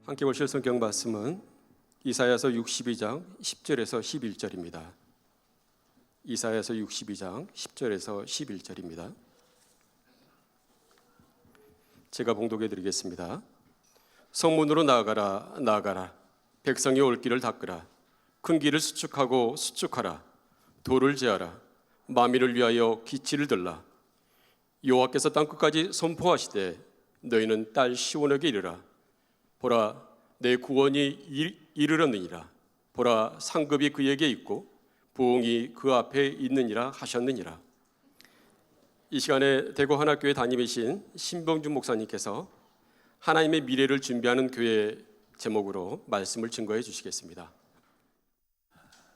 함께 보실 성경 말씀은 이사야서 62장 10절에서 11절입니다. 이사야서 62장 10절에서 11절입니다. 제가 봉독해 드리겠습니다. 성문으로 나아가라, 나아가라. 백성이 올 길을 닦으라. 큰 길을 수축하고 수축하라. 돌을 제하라. 마미를 위하여 기치를 들라. 여호와께서 땅끝까지 선포하시되 너희는 딸 시온에게 이르라. 보라, 내 구원이 이르렀느니라. 보라, 상급이 그에게 있고 부흥이 그 앞에 있느니라 하셨느니라. 이 시간에 대구 하나교회 담임이신 신병준 목사님께서 하나님의 미래를 준비하는 교회 제목으로 말씀을 증거해 주시겠습니다.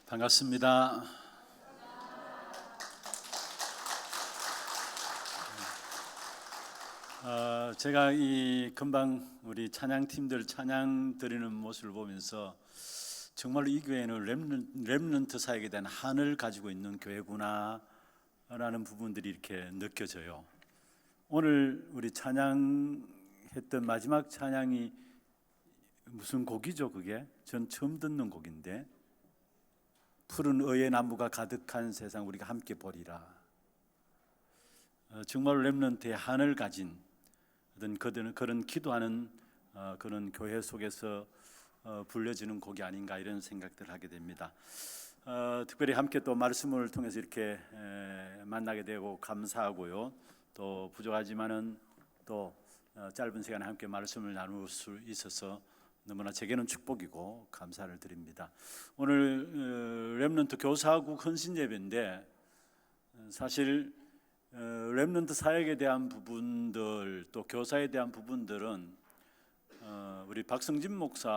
반갑습니다. 제가 이 금방 우리 찬양팀들 찬양 드리는 모습을 보면서 정말로 이 교회는 렘넌트 사역에 대한 한을 가지고 있는 교회구나 라는 부분들이 이렇게 느껴져요. 오늘 우리 찬양했던 마지막 찬양이 무슨 곡이죠? 그게 전 처음 듣는 곡인데, 푸른 의의 나무가 가득한 세상 우리가 함께 보리라. 정말로 렘넌트의 한을 가진 그런 기도하는 그런 교회 속에서 불려지는 곡이 아닌가 이런 생각들을 하게 됩니다. 특별히 함께 또 말씀을 통해서 이렇게 만나게 되고 감사하고요. 또 부족하지만은 또 짧은 시간에 함께 말씀을 나눌 수 있어서 너무나 제게는 축복이고 감사를 드립니다. 오늘 렘넌트 교사국 헌신 예배인데, 사실 렘넌트 사역에 대한 부분들 또 교사에 대한 부분들은 우리 박성진 목사님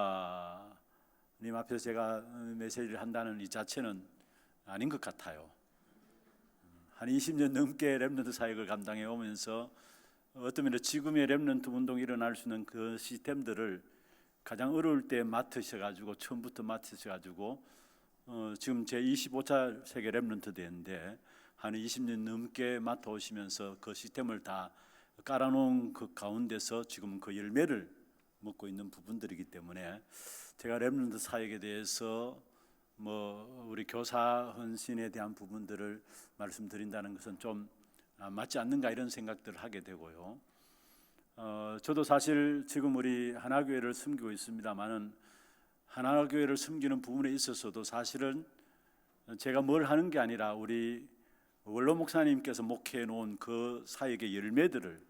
앞에서 제가 메시지를 한다는 이 자체는 아닌 것 같아요. 한 20년 넘게 렘넌트 사역을 감당해 오면서 어떤 면에서 지금의 렘넌트 운동이 일어날 수 있는 그 시스템들을 가장 어려울 때 맡으셔가지고 처음부터 맡으셔가지고 지금 제 25차 세계 렘넌트 대회인데 한 20년 넘게 맡아오시면서 그 시스템을 다 깔아놓은 그 가운데서 지금 그 열매를 먹고 있는 부분들이기 때문에 제가 렘넌트 사역에 대해서 우리 교사 헌신에 대한 부분들을 말씀드린다는 것은 좀 맞지 않는가 이런 생각들을 하게 되고요. 저도 사실 지금 우리 하나교회를 섬기고 있습니다만은 하나교회를 섬기는 부분에 있어서도 사실은 제가 뭘 하는 게 아니라 우리 원로 목사님께서 목회해 놓은 그 사역의 열매들을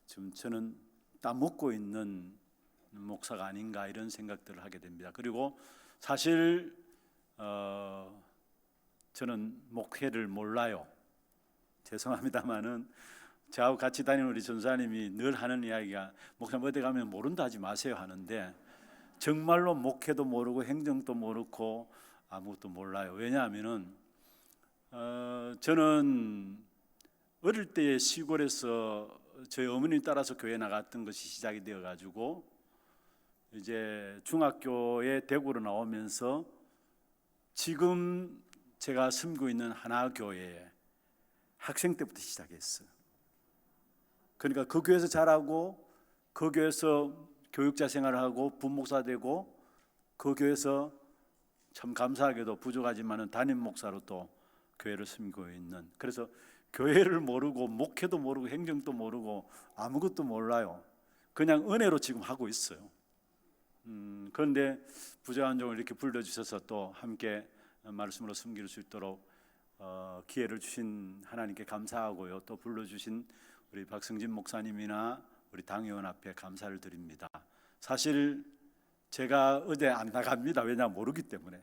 지금 저는 따먹고 있는 목사가 아닌가 이런 생각들을 하게 됩니다. 그리고 사실 저는 목회를 몰라요. 죄송합니다만은 저하고 같이 다니는 우리 전사님이 늘 하는 이야기가, 목사님 어디 가면 모른다 하지 마세요 하는데, 정말로 목회도 모르고 행정도 모르고 아무것도 몰라요. 왜냐하면은 저는 어릴 때 시골에서 저희 어머니 따라서 교회 나갔던 것이 시작이 되어 가지고 이제 중학교에 대구로 나오면서 지금 제가 섬기고 있는 하나교회에 학생 때부터 시작했어요. 그러니까 그 교회에서 자라고 그 교회에서 교육자 생활을 하고 부목사 되고 그 교회에서 참 감사하게도 부족하지만은 담임 목사로 또 교회를 섬기고 있는, 그래서 교회를 모르고 목회도 모르고 행정도 모르고 아무것도 몰라요. 그냥 은혜로 지금 하고 있어요. 그런데 부족한 종을 이렇게 불러주셔서 또 함께 말씀으로 섬길 수 있도록 기회를 주신 하나님께 감사하고요. 또 불러주신 우리 박성진 목사님이나 우리 당의원 앞에 감사를 드립니다. 사실 제가 어디 안 나갑니다. 왜냐 모르기 때문에,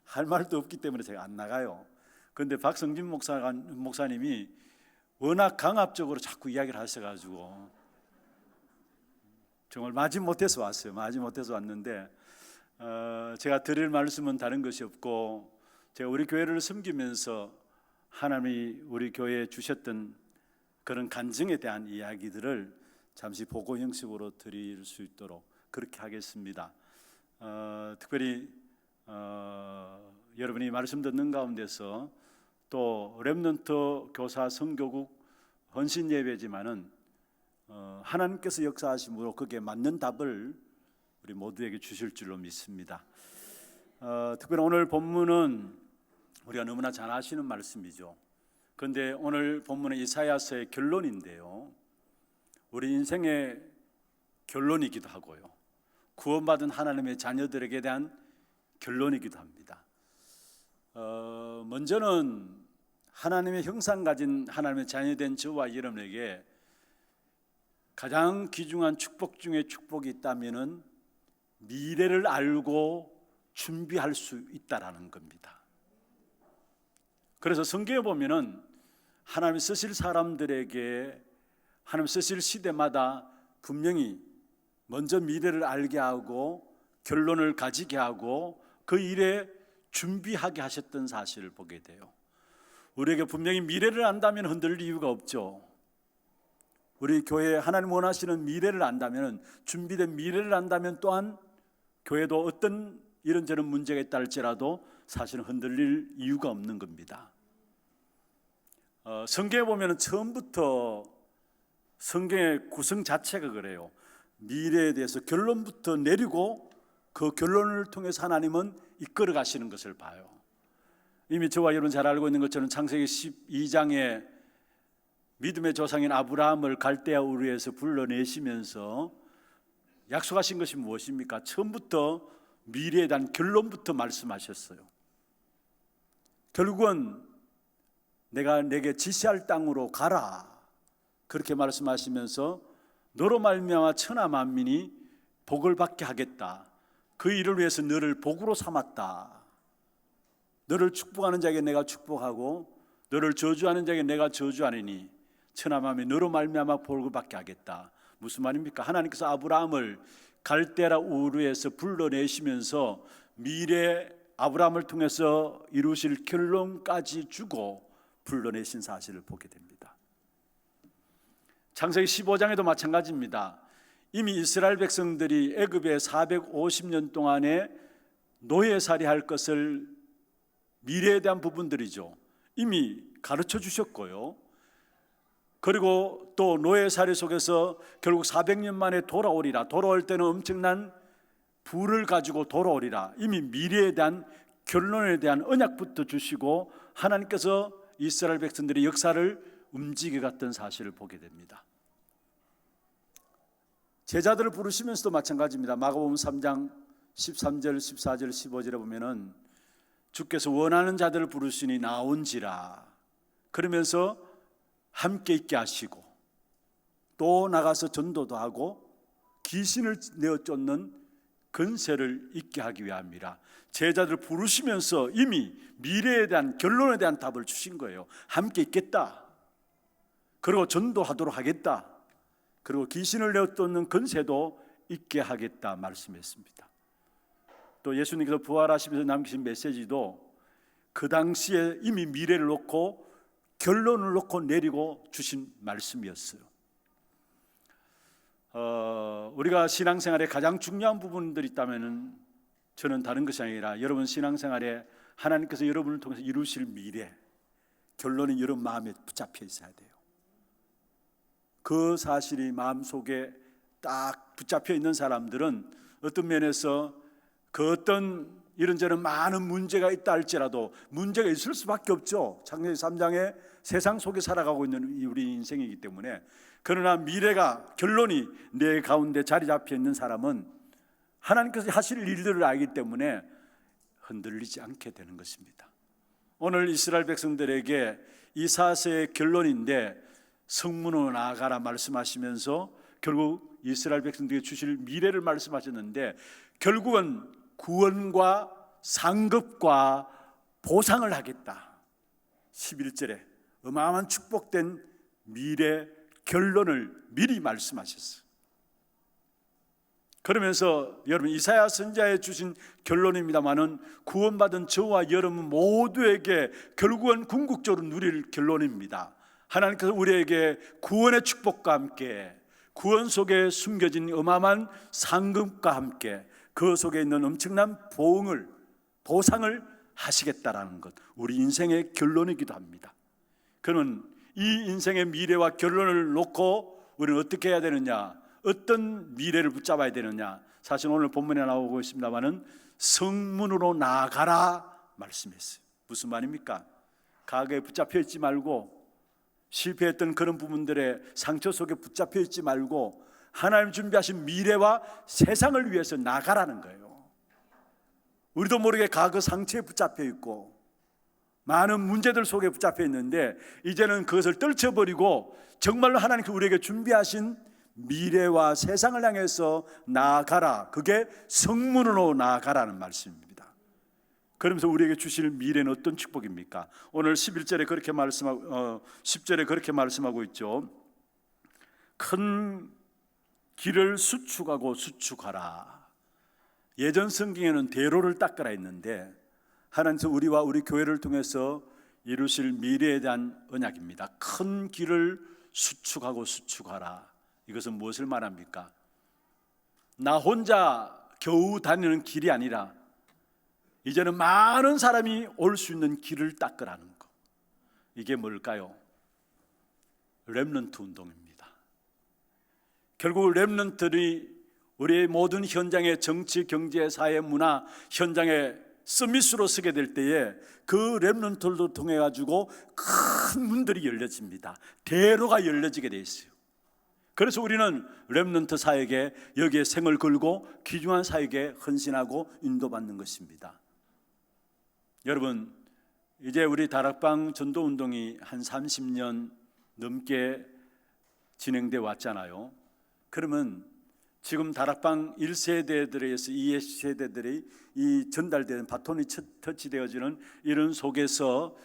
할 말도 없기 때문에 제가 안 나가요. 그런데 박성진 목사님이 워낙 강압적으로 자꾸 이야기를 하셔가지고 정말 마지못해서 왔어요. 마지못해서 왔는데 제가 드릴 말씀은 다른 것이 없고, 제가 우리 교회를 섬기면서 하나님이 우리 교회에 주셨던 그런 간증에 대한 이야기들을 잠시 보고 형식으로 드릴 수 있도록 그렇게 하겠습니다. 특별히 여러분이 말씀 듣는 가운데서 또 렘넌트 교사 선교국 헌신 예배지만은 하나님께서 역사하심으로 거기에 맞는 답을 우리 모두에게 주실 줄로 믿습니다. 특별히 오늘 본문은 우리가 너무나 잘 아시는 말씀이죠. 그런데 오늘 본문은 이사야서의 결론인데요, 우리 인생의 결론이기도 하고요, 구원받은 하나님의 자녀들에게 대한 결론이기도 합니다. 먼저는 하나님의 형상 가진 하나님의 자녀된 저와 여러분에게 가장 귀중한 축복 중에 축복이 있다면은 미래를 알고 준비할 수 있다라는 겁니다. 그래서 성경에 보면은 하나님 쓰실 사람들에게, 하나님 쓰실 시대마다 분명히 먼저 미래를 알게 하고 결론을 가지게 하고 그 일에 준비하게 하셨던 사실을 보게 돼요. 우리에게 분명히 미래를 안다면 흔들릴 이유가 없죠. 우리 교회에 하나님 원하시는 미래를 안다면, 준비된 미래를 안다면 또한 교회도 어떤 이런저런 문제가 있다 할지라도 사실은 흔들릴 이유가 없는 겁니다. 성경에 보면 처음부터 성경의 구성 자체가 그래요. 미래에 대해서 결론부터 내리고 그 결론을 통해서 하나님은 이끌어 가시는 것을 봐요. 이미 저와 여러분 잘 알고 있는 것처럼 창세기 12장에 믿음의 조상인 아브라함을 갈대아 우르에서 불러내시면서 약속하신 것이 무엇입니까? 처음부터 미래에 대한 결론부터 말씀하셨어요. 결국은 내가 내게 지시할 땅으로 가라, 그렇게 말씀하시면서 너로 말미암아 천하 만민이 복을 받게 하겠다, 그 일을 위해서 너를 복으로 삼았다, 너를 축복하는 자에게 내가 축복하고 너를 저주하는 자에게 내가 저주하리니 천하 만민이 너로 말미암아 복을 받게 하겠다. 무슨 말입니까? 하나님께서 아브라함을 갈대라 우르에서 불러내시면서 미래 아브라함을 통해서 이루실 결론까지 주고 불러내신 사실을 보게 됩니다. 창세기 15장에도 마찬가지입니다. 이미 이스라엘 백성들이 애굽에 450년 동안에 노예살이 할 것을, 미래에 대한 부분들이죠, 이미 가르쳐 주셨고요. 그리고 또 노예살이 속에서 결국 400년 만에 돌아오리라, 돌아올 때는 엄청난 부를 가지고 돌아오리라, 이미 미래에 대한 결론에 대한 언약부터 주시고 하나님께서 이스라엘 백성들의 역사를 움직여 갔던 사실을 보게 됩니다. 제자들을 부르시면서도 마찬가지입니다. 마가복음 3장 13절, 14절, 15절에 보면은 주께서 원하는 자들을 부르시니 나온지라, 그러면서 함께 있게 하시고 또 나가서 전도도 하고 귀신을 내어 쫓는 근세를 있게 하기 위함이라. 제자들을 부르시면서 이미 미래에 대한 결론에 대한 답을 주신 거예요. 함께 있겠다, 그리고 전도하도록 하겠다, 그리고 귀신을 내어 쫓는 근세도 있게 하겠다 말씀했습니다. 또 예수님께서 부활하시면서 남기신 메시지도 그 당시에 이미 미래를 놓고 결론을 놓고 내리고 주신 말씀이었어요. 우리가 신앙생활에 가장 중요한 부분들이 있다면 저는 다른 것이 아니라 여러분 신앙생활에 하나님께서 여러분을 통해서 이루실 미래, 결론이 여러분 마음에 붙잡혀 있어야 돼요. 그 사실이 마음속에 딱 붙잡혀 있는 사람들은 어떤 면에서 그 어떤 이런저런 많은 문제가 있다 할지라도 문제가 있을 수밖에 없죠. 창세기 3장에 세상 속에 살아가고 있는 우리 인생이기 때문에. 그러나 미래가, 결론이 내 가운데 자리 잡혀 있는 사람은 하나님께서 하실 일들을 알기 때문에 흔들리지 않게 되는 것입니다. 오늘 이스라엘 백성들에게 이사야서의 결론인데 성문으로 나아가라 말씀하시면서 결국 이스라엘 백성들에게 주실 미래를 말씀하셨는데 결국은 구원과 상급과 보상을 하겠다. 11절에 어마어마한 축복된 미래 결론을 미리 말씀하셨어요. 그러면서 여러분 이사야 선지자에 주신 결론입니다마는 구원받은 저와 여러분 모두에게 결국은 궁극적으로 누릴 결론입니다. 하나님께서 우리에게 구원의 축복과 함께 구원 속에 숨겨진 어마어마한 상급과 함께 그 속에 있는 엄청난 보상을 하시겠다라는 것, 우리 인생의 결론이기도 합니다. 그러면 이 인생의 미래와 결론을 놓고 우리는 어떻게 해야 되느냐, 어떤 미래를 붙잡아야 되느냐, 사실 오늘 본문에 나오고 있습니다만은 성문으로 나아가라 말씀했어요. 무슨 말입니까? 과거에 붙잡혀 있지 말고, 실패했던 그런 부분들의 상처 속에 붙잡혀 있지 말고 하나님 준비하신 미래와 세상을 위해서 나가라는 거예요. 우리도 모르게 과거 상처에 붙잡혀 있고 많은 문제들 속에 붙잡혀 있는데, 이제는 그것을 떨쳐버리고 정말로 하나님께서 우리에게 준비하신 미래와 세상을 향해서 나아가라. 그게 성문으로 나아가라는 말씀입니다. 그러면서 우리에게 주실 미래는 어떤 축복입니까? 오늘 11절에 그렇게 말씀하고 10절에 그렇게 말씀하고 있죠. 큰 길을 수축하고 수축하라. 예전 성경에는 대로를 닦으라 했는데, 하나님께서 우리와 우리 교회를 통해서 이루실 미래에 대한 언약입니다. 큰 길을 수축하고 수축하라. 이것은 무엇을 말합니까? 나 혼자 겨우 다니는 길이 아니라 이제는 많은 사람이 올 수 있는 길을 닦으라는 것. 이게 뭘까요? 렘넌트 운동입니다. 결국 렘넌트들이 우리의 모든 현장의 정치, 경제, 사회, 문화 현장에 서밋으로 서게 될 때에 그 렘넌트를 통해 가지고 큰 문들이 열려집니다. 대로가 열려지게 돼 있어요. 그래서 우리는 렘넌트 사역에 여기에 생을 걸고 귀중한 사역에 헌신하고 인도받는 것입니다. 여러분, 이제 우리 다락방 전도운동이 한 30년 넘게 진행돼 왔잖아요. 그러면 지금 다락방 1세대들에서 2세대들이 이 전달되는 바톤이 터치되어지는 이런 속에서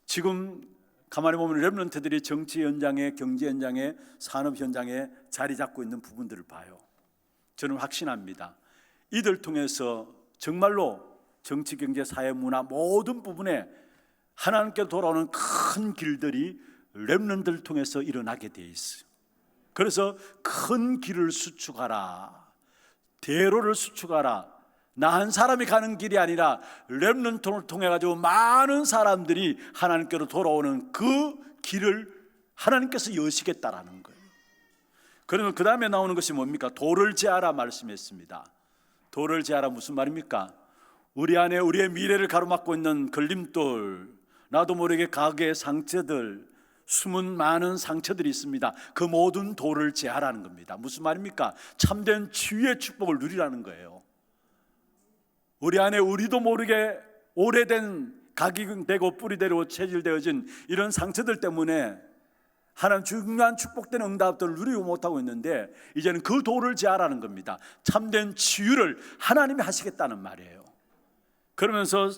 지금 가만히 보면 렘넌트들이 정치 현장에, 경제 현장에, 산업 현장에 자리 잡고 있는 부분들을 봐요. 저는 확신합니다. 이들 통해서 정말로 정치, 경제, 사회, 문화 모든 부분에 하나님께 돌아오는 큰 길들이 렘넌트를 통해서 일어나게 돼 있어요. 그래서 큰 길을 수축하라, 대로를 수축하라. 나 한 사람이 가는 길이 아니라 렘넌트를 통해 가지고 많은 사람들이 하나님께로 돌아오는 그 길을 하나님께서 여시겠다라는 거예요. 그러면 그 다음에 나오는 것이 뭡니까? 도를 제하라 말씀했습니다. 도를 제하라 무슨 말입니까? 우리 안에 우리의 미래를 가로막고 있는 걸림돌, 나도 모르게 과거의 상처들, 숨은 많은 상처들이 있습니다. 그 모든 도를 제하라는 겁니다. 무슨 말입니까? 참된 치유의 축복을 누리라는 거예요. 우리 안에 우리도 모르게 오래된 각인되고 뿌리되고 체질되어진 이런 상처들 때문에 하나님 중요한 축복된 응답들을 누리고 못하고 있는데, 이제는 그 도를 제하라는 겁니다. 참된 치유를 하나님이 하시겠다는 말이에요. 그러면서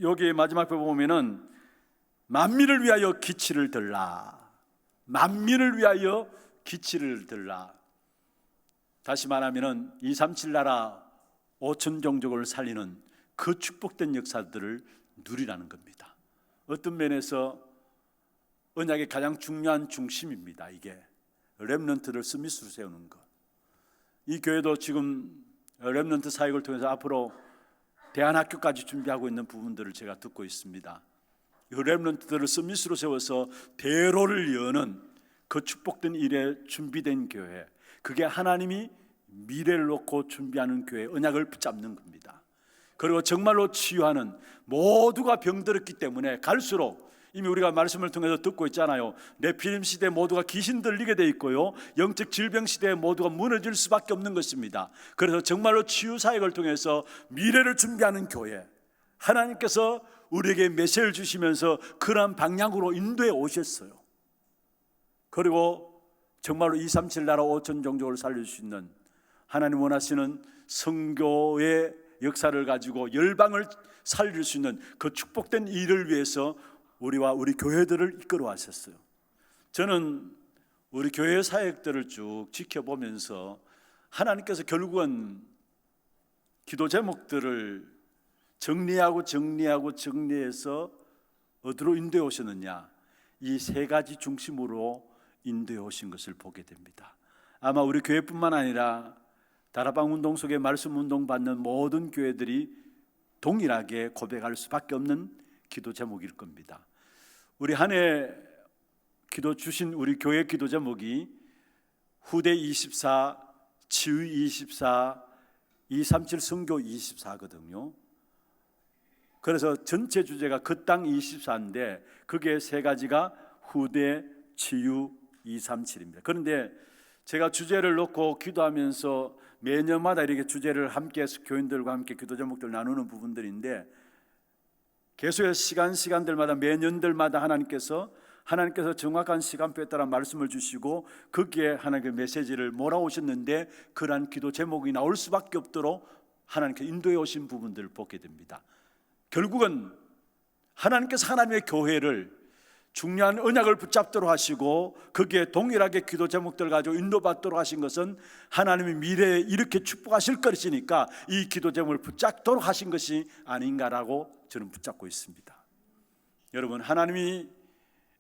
여기 마지막 부 보면은 만민을 위하여 기치를 들라. 만민을 위하여 기치를 들라. 다시 말하면은 237 나라 5천 종족을 살리는 그 축복된 역사들을 누리라는 겁니다. 어떤 면에서 언약의 가장 중요한 중심입니다. 이게 렘넌트를 스미스로 세우는 것. 이 교회도 지금 렘넌트 사역을 통해서 앞으로 대안학교까지 준비하고 있는 부분들을 제가 듣고 있습니다. 그 렘넌트들을 스미스로 세워서 대로를 여는 그 축복된 일에 준비된 교회, 그게 하나님이 미래를 놓고 준비하는 교회, 언약을 붙잡는 겁니다. 그리고 정말로 치유하는, 모두가 병들었기 때문에 갈수록 이미 우리가 말씀을 통해서 듣고 있잖아요. 네피림 시대 모두가 귀신 들리게 돼 있고요, 영적 질병 시대에 모두가 무너질 수밖에 없는 것입니다. 그래서 정말로 치유 사역을 통해서 미래를 준비하는 교회, 하나님께서 우리에게 메시지를 주시면서 그러한 방향으로 인도해 오셨어요. 그리고 정말로 237 나라 5천 종족을 살릴 수 있는, 하나님 원하시는 선교의 역사를 가지고 열방을 살릴 수 있는 그 축복된 일을 위해서 우리와 우리 교회들을 이끌어 왔었어요. 저는 우리 교회 사역들을 쭉 지켜보면서 하나님께서 결국은 기도 제목들을 정리해서 어디로 인도해 오셨느냐, 이 세 가지 중심으로 인도해 오신 것을 보게 됩니다. 아마 우리 교회뿐만 아니라 다락방 운동 속에 말씀 운동 받는 모든 교회들이 동일하게 고백할 수밖에 없는 기도 제목일 겁니다. 우리 한 해 기도 주신 우리 교회 기도 제목이 후대 24, 치유 24, 237 선교 24거든요. 그래서 전체 주제가 그 땅 24인데 그게 세 가지가 후대, 치유, 237입니다. 그런데 제가 주제를 놓고 기도하면서 매년마다 이렇게 주제를 함께 교인들과 함께 기도 제목들 나누는 부분들인데 계속해서 시간들마다 매년들마다 하나님께서 정확한 시간표에 따라 말씀을 주시고 거기에 하나님의 메시지를 몰아오셨는데 그러한 기도 제목이 나올 수밖에 없도록 하나님께서 인도해 오신 부분들을 보게 됩니다. 결국은 하나님께서 하나님의 교회를 중요한 언약을 붙잡도록 하시고 거기에 동일하게 기도 제목들을 가지고 인도받도록 하신 것은 하나님의 미래에 이렇게 축복하실 것이니까 이 기도 제목을 붙잡도록 하신 것이 아닌가라고 저는 붙잡고 있습니다. 여러분, 하나님이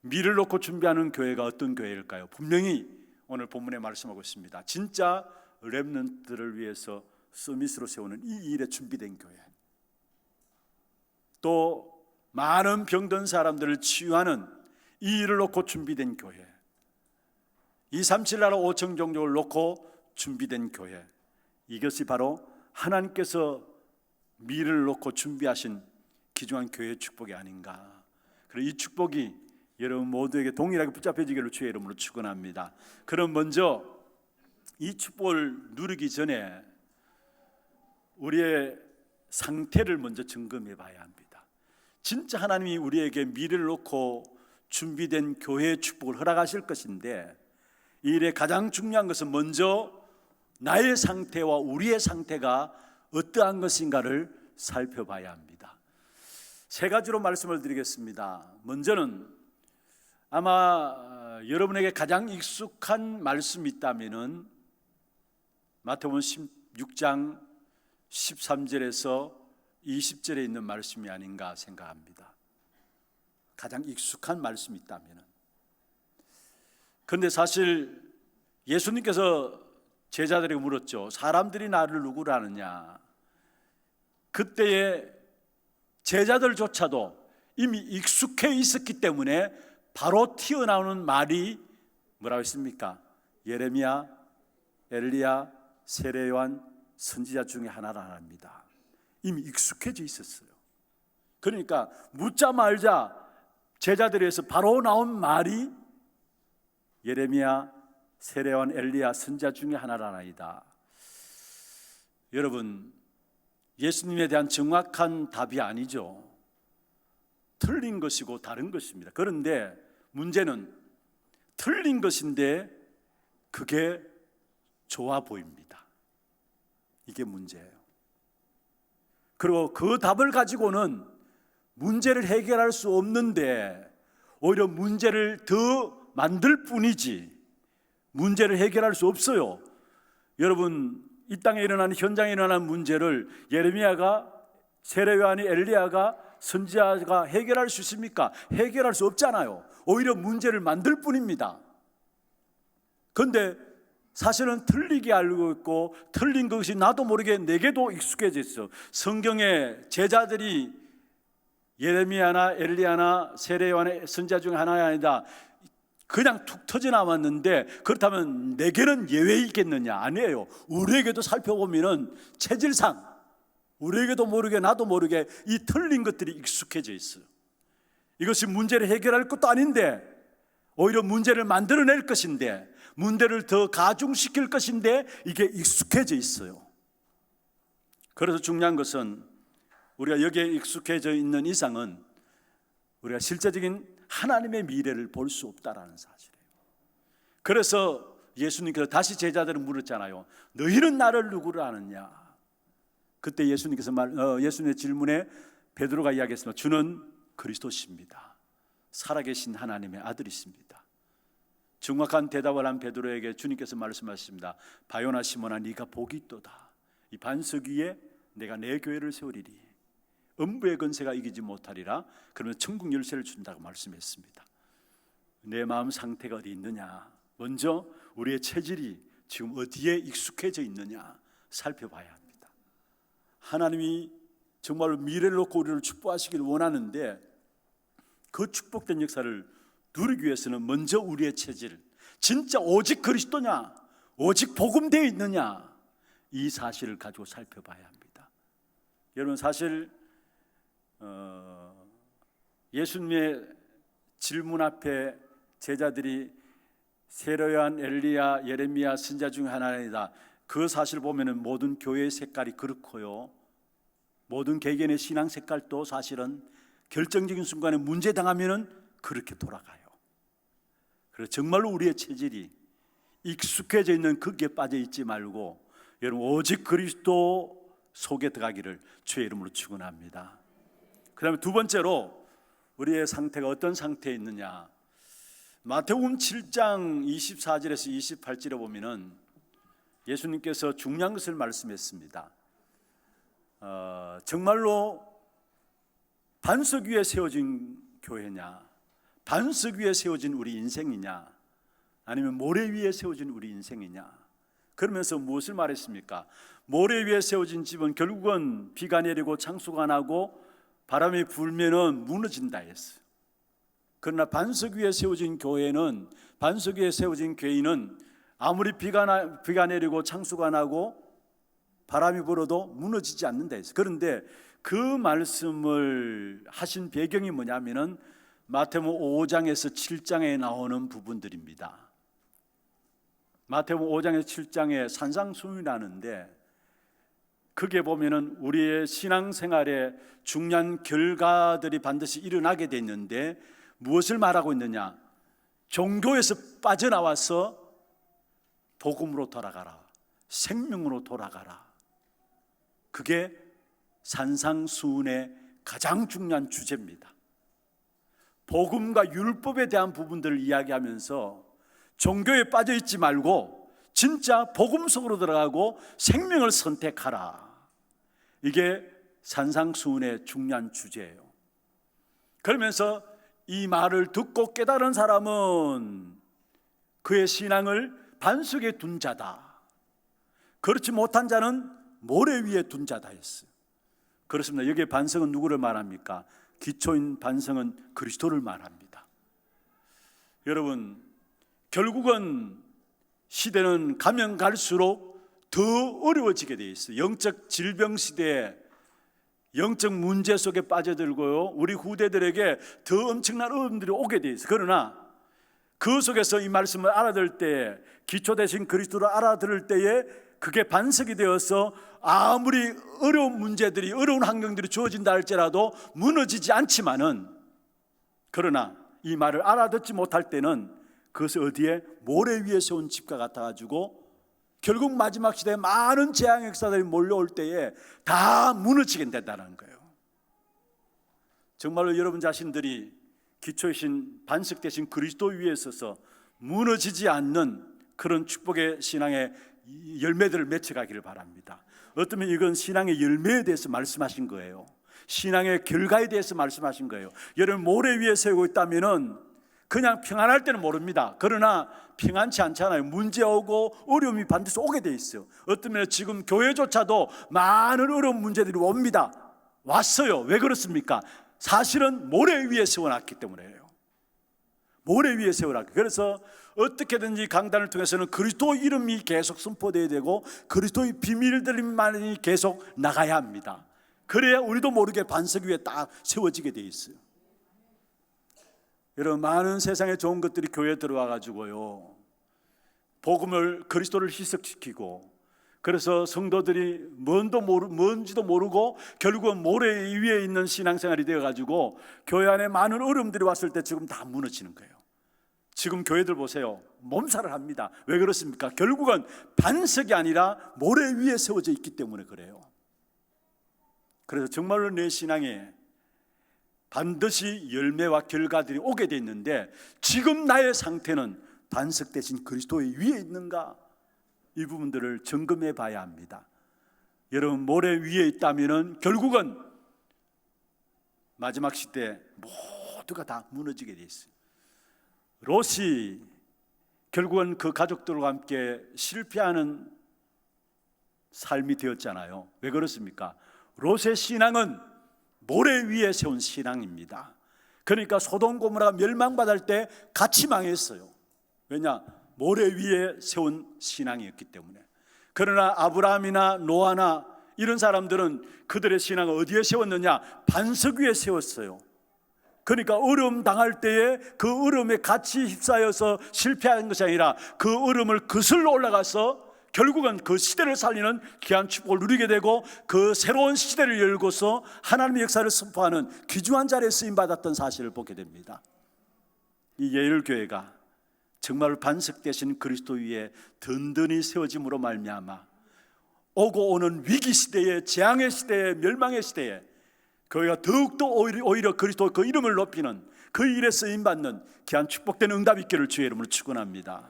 미래를 놓고 준비하는 교회가 어떤 교회일까요? 분명히 오늘 본문에 말씀하고 있습니다. 진짜 렘넌트들을 위해서 서밋으로 세우는 이 일에 준비된 교회, 또 많은 병든 사람들을 치유하는 이 일을 놓고 준비된 교회, 237 나라 5천 종족을 놓고 준비된 교회, 이것이 바로 하나님께서 미래를 놓고 준비하신 귀중한 교회의 축복이 아닌가. 그리고 이 축복이 여러분 모두에게 동일하게 붙잡혀지기를 주의 이름으로 축원합니다. 그럼 먼저 이 축복을 누리기 전에 우리의 상태를 먼저 점검해 봐야 합니다. 진짜 하나님이 우리에게 미래를 놓고 준비된 교회의 축복을 허락하실 것인데 이 일에 가장 중요한 것은 먼저 나의 상태와 우리의 상태가 어떠한 것인가를 살펴봐야 합니다. 세 가지로 말씀을 드리겠습니다. 먼저는 아마 여러분에게 가장 익숙한 말씀이 있다면은 마태복음 16장 13절에서 20절에 있는 말씀이 아닌가 생각합니다. 가장 익숙한 말씀이 있다면은. 그런데 사실 예수님께서 제자들에게 물었죠. 사람들이 나를 누구로 아느냐? 그때의 제자들조차도 이미 익숙해 있었기 때문에 바로 튀어나오는 말이 뭐라고 했습니까? 예레미야, 엘리야, 세례 요한 선지자 중에 하나랍니다. 이미 익숙해져 있었어요. 그러니까 묻자 말자 제자들에서 바로 나온 말이 예레미야, 세례 요한, 엘리야 선지자 중에 하나라나이다. 여러분, 예수님에 대한 정확한 답이 아니죠. 틀린 것이고 다른 것입니다. 그런데 문제는 틀린 것인데 그게 좋아 보입니다. 이게 문제예요. 그리고 그 답을 가지고는 문제를 해결할 수 없는데 오히려 문제를 더 만들 뿐이지 문제를 해결할 수 없어요. 여러분, 이 땅에 일어나는 현장에 일어나는 문제를 예레미야가, 세례 요한이, 엘리야가, 선지자가 해결할 수 있습니까? 해결할 수 없잖아요. 오히려 문제를 만들 뿐입니다. 그런데 사실은 틀리게 알고 있고 틀린 것이 나도 모르게 내게도 익숙해져 있어. 성경에 제자들이 예레미야나 엘리야나 세례 요한의 선지자 중에 하나가 아니다 그냥 툭 터져 나왔는데 그렇다면 내게는 예외이겠느냐? 아니에요. 우리에게도 살펴보면은 체질상 우리에게도 모르게 나도 모르게 이 틀린 것들이 익숙해져 있어요. 이것이 문제를 해결할 것도 아닌데 오히려 문제를 만들어낼 것인데 문제를 더 가중시킬 것인데 이게 익숙해져 있어요. 그래서 중요한 것은 우리가 여기에 익숙해져 있는 이상은 우리가 실제적인 하나님의 미래를 볼 수 없다라는 사실이에요. 그래서 예수님께서 다시 제자들을 물었잖아요. 너희는 나를 누구로 아느냐? 그때 예수님의 질문에 베드로가 이야기했습니다. 주는 그리스도십니다. 살아계신 하나님의 아들이십니다. 정확한 대답을 한 베드로에게 주님께서 말씀하십니다. 바요나 시몬아 네가 복이 있도다. 이 반석 위에 내가 내 교회를 세우리니 음부의 권세가 이기지 못하리라. 그러면 천국 열쇠를 준다고 말씀했습니다. 내 마음 상태가 어디 있느냐? 먼저 우리의 체질이 지금 어디에 익숙해져 있느냐 살펴봐야 합니다. 하나님이 정말로 미래를 놓고 우리를 축복하시길 원하는데 그 축복된 역사를 누리기 위해서는 먼저 우리의 체질, 진짜 오직 그리스도냐, 오직 복음되어 있느냐, 이 사실을 가지고 살펴봐야 합니다. 여러분, 사실 예수님의 질문 앞에 제자들이 세례요한, 엘리야, 예레미야 선지자 중 하나이다, 그 사실 보면은 모든 교회의 색깔이 그렇고요, 모든 개개인의 신앙 색깔도 사실은 결정적인 순간에 문제 당하면은 그렇게 돌아가요. 그래서 정말로 우리의 체질이 익숙해져 있는 거기에 빠져 있지 말고 여러분, 오직 그리스도 속에 들어가기를 주의 이름으로 축원합니다. 그다음에 두 번째로 우리의 상태가 어떤 상태에 있느냐, 마태복음 7장 24절에서 28절에 보면은 예수님께서 중요한 것을 말씀했습니다. 정말로 반석 위에 세워진 교회냐, 반석 위에 세워진 우리 인생이냐, 아니면 모래 위에 세워진 우리 인생이냐. 그러면서 무엇을 말했습니까? 모래 위에 세워진 집은 결국은 비가 내리고 창수가 나고 바람이 불면은 무너진다 했어요. 그러나 반석 위에 세워진 교회는, 반석 위에 세워진 교회는 아무리 비가 내리고 창수가 나고 바람이 불어도 무너지지 않는다 했어요. 그런데 그 말씀을 하신 배경이 뭐냐면은 마태복음 5장에서 7장에 나오는 부분들입니다. 마태복음 5장에서 7장에 산상수훈이라는데, 그게 보면은 우리의 신앙생활에 중요한 결과들이 반드시 일어나게 돼 있는데, 무엇을 말하고 있느냐? 종교에서 빠져나와서 복음으로 돌아가라, 생명으로 돌아가라. 그게 산상수훈의 가장 중요한 주제입니다. 복음과 율법에 대한 부분들을 이야기하면서 종교에 빠져있지 말고 진짜 복음 속으로 들어가고 생명을 선택하라. 이게 산상수훈의 중요한 주제예요. 그러면서 이 말을 듣고 깨달은 사람은 그의 신앙을 반석에 둔 자다, 그렇지 못한 자는 모래 위에 둔 자다 했어요. 그렇습니다. 여기에 반석은 누구를 말합니까? 기초인 반석은 그리스도를 말합니다. 여러분, 결국은 시대는 가면 갈수록 더 어려워지게 되어 있어요. 영적 질병 시대에, 영적 문제 속에 빠져들고요, 우리 후대들에게 더 엄청난 어려움들이 오게 되어 있어요. 그러나 그 속에서 이 말씀을 알아들 때, 기초 대신 그리스도를 알아들을 때에 그게 반석이 되어서 아무리 어려운 문제들이, 어려운 환경들이 주어진다 할지라도 무너지지 않지만은, 그러나 이 말을 알아듣지 못할 때는 그것을 어디에? 모래 위에 세운 집과 같아가지고 결국 마지막 시대에 많은 재앙 역사들이 몰려올 때에 다 무너지게 된다는 거예요. 정말로 여러분 자신들이 기초이신 반석 대신 그리스도 위에 서서 무너지지 않는 그런 축복의 신앙의 열매들을 맺혀가기를 바랍니다. 어쩌면 이건 신앙의 열매에 대해서 말씀하신 거예요. 신앙의 결과에 대해서 말씀하신 거예요. 여러분, 모래 위에 세우고 있다면은 그냥 평안할 때는 모릅니다. 그러나 평안치 않잖아요. 문제 오고 어려움이 반드시 오게 돼 있어요. 어쩌면 지금 교회조차도 많은 어려운 문제들이 옵니다. 왔어요. 왜 그렇습니까? 사실은 모래 위에 세워놨기 때문에요. 모래 위에 세워놨기. 그래서 어떻게든지 강단을 통해서는 그리스도 이름이 계속 선포되어야 되고 그리스도의 비밀들만이 계속 나가야 합니다. 그래야 우리도 모르게 반석 위에 딱 세워지게 돼 있어요. 여러분, 많은 세상에 좋은 것들이 교회에 들어와 가지고요, 복음을, 그리스도를 희석시키고, 그래서 성도들이 뭔지도 모르고 결국은 모래 위에 있는 신앙생활이 되어 가지고 교회 안에 많은 어려움들이 왔을 때 지금 다 무너지는 거예요. 지금 교회들 보세요. 몸살을 합니다. 왜 그렇습니까? 결국은 반석이 아니라 모래 위에 세워져 있기 때문에 그래요. 그래서 정말로 내 신앙에 반드시 열매와 결과들이 오게 돼 있는데, 지금 나의 상태는 반석 대신 그리스도의 위에 있는가? 이 부분들을 점검해 봐야 합니다. 여러분, 모래 위에 있다면 결국은 마지막 시대 모두가 다 무너지게 돼 있어요. 롯이 결국은 그 가족들과 함께 실패하는 삶이 되었잖아요. 왜 그렇습니까? 롯의 신앙은 모래 위에 세운 신앙입니다. 그러니까 소돔 고모라가 멸망받을 때 같이 망했어요. 왜냐? 모래 위에 세운 신앙이었기 때문에. 그러나 아브라함이나 노아나 이런 사람들은 그들의 신앙을 어디에 세웠느냐? 반석 위에 세웠어요. 그러니까 어려움 당할 때에 그 어려움에 같이 휩싸여서 실패한 것이 아니라 그 어려움을 거슬러 올라가서 결국은 그 시대를 살리는 귀한 축복을 누리게 되고 그 새로운 시대를 열고서 하나님의 역사를 선포하는 귀중한 자리에 쓰임받았던 사실을 보게 됩니다. 이 예일교회가 정말 반석 되신 그리스도 위에 든든히 세워짐으로 말미암아 오고 오는 위기 시대에, 재앙의 시대에, 멸망의 시대에 교회가 더욱더 오히려 그리스도 그 이름을 높이는 그 일에 쓰임받는 귀한 축복된 응답 있기를 주의 이름으로 축원합니다.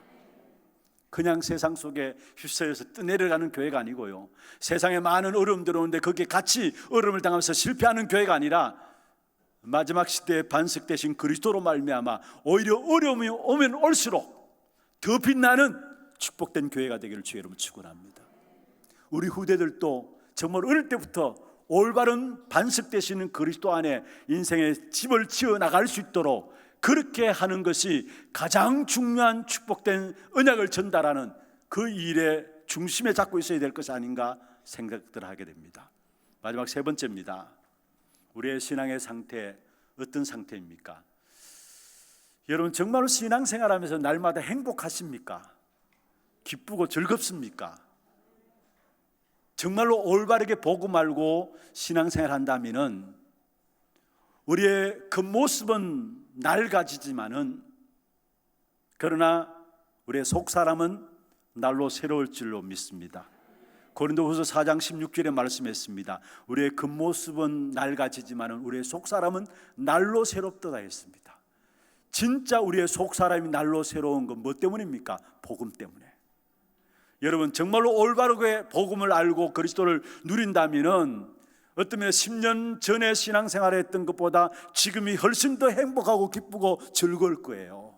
그냥 세상 속에 휩싸여서 떠내려가는 교회가 아니고요, 세상에 많은 어려움들이 오는데 거기에 같이 어려움을 당하면서 실패하는 교회가 아니라 마지막 시대에 반석 되신 그리스도로 말미암아 오히려 어려움이 오면 올수록 더 빛나는 축복된 교회가 되기를 주의 이름으로 축원합니다. 우리 후대들도 정말 어릴 때부터 올바른 반석 되시는 그리스도 안에 인생의 집을 지어 나갈 수 있도록 그렇게 하는 것이 가장 중요한 축복된 언약을 전달하는 그 일의 중심에 잡고 있어야 될 것이 아닌가 생각들을 하게 됩니다. 마지막 세 번째입니다. 우리의 신앙의 상태, 어떤 상태입니까? 여러분 정말로 신앙생활하면서 날마다 행복하십니까? 기쁘고 즐겁습니까? 정말로 올바르게 복음 알고 신앙생활 한다면은 우리의 겉모습은 낡아지지만은 그러나 우리의 속사람은 날로 새로울 줄로 믿습니다. 고린도후서 4장 16절에 말씀했습니다. 우리의 겉모습은 낡아지지만은 우리의 속사람은 날로 새롭도다 했습니다. 진짜 우리의 속사람이 날로 새로운 건 뭐 때문입니까? 복음 때문에. 여러분 정말로 올바르게 복음을 알고 그리스도를 누린다면은 어쩌면 10년 전에 신앙생활을 했던 것보다 지금이 훨씬 더 행복하고 기쁘고 즐거울 거예요.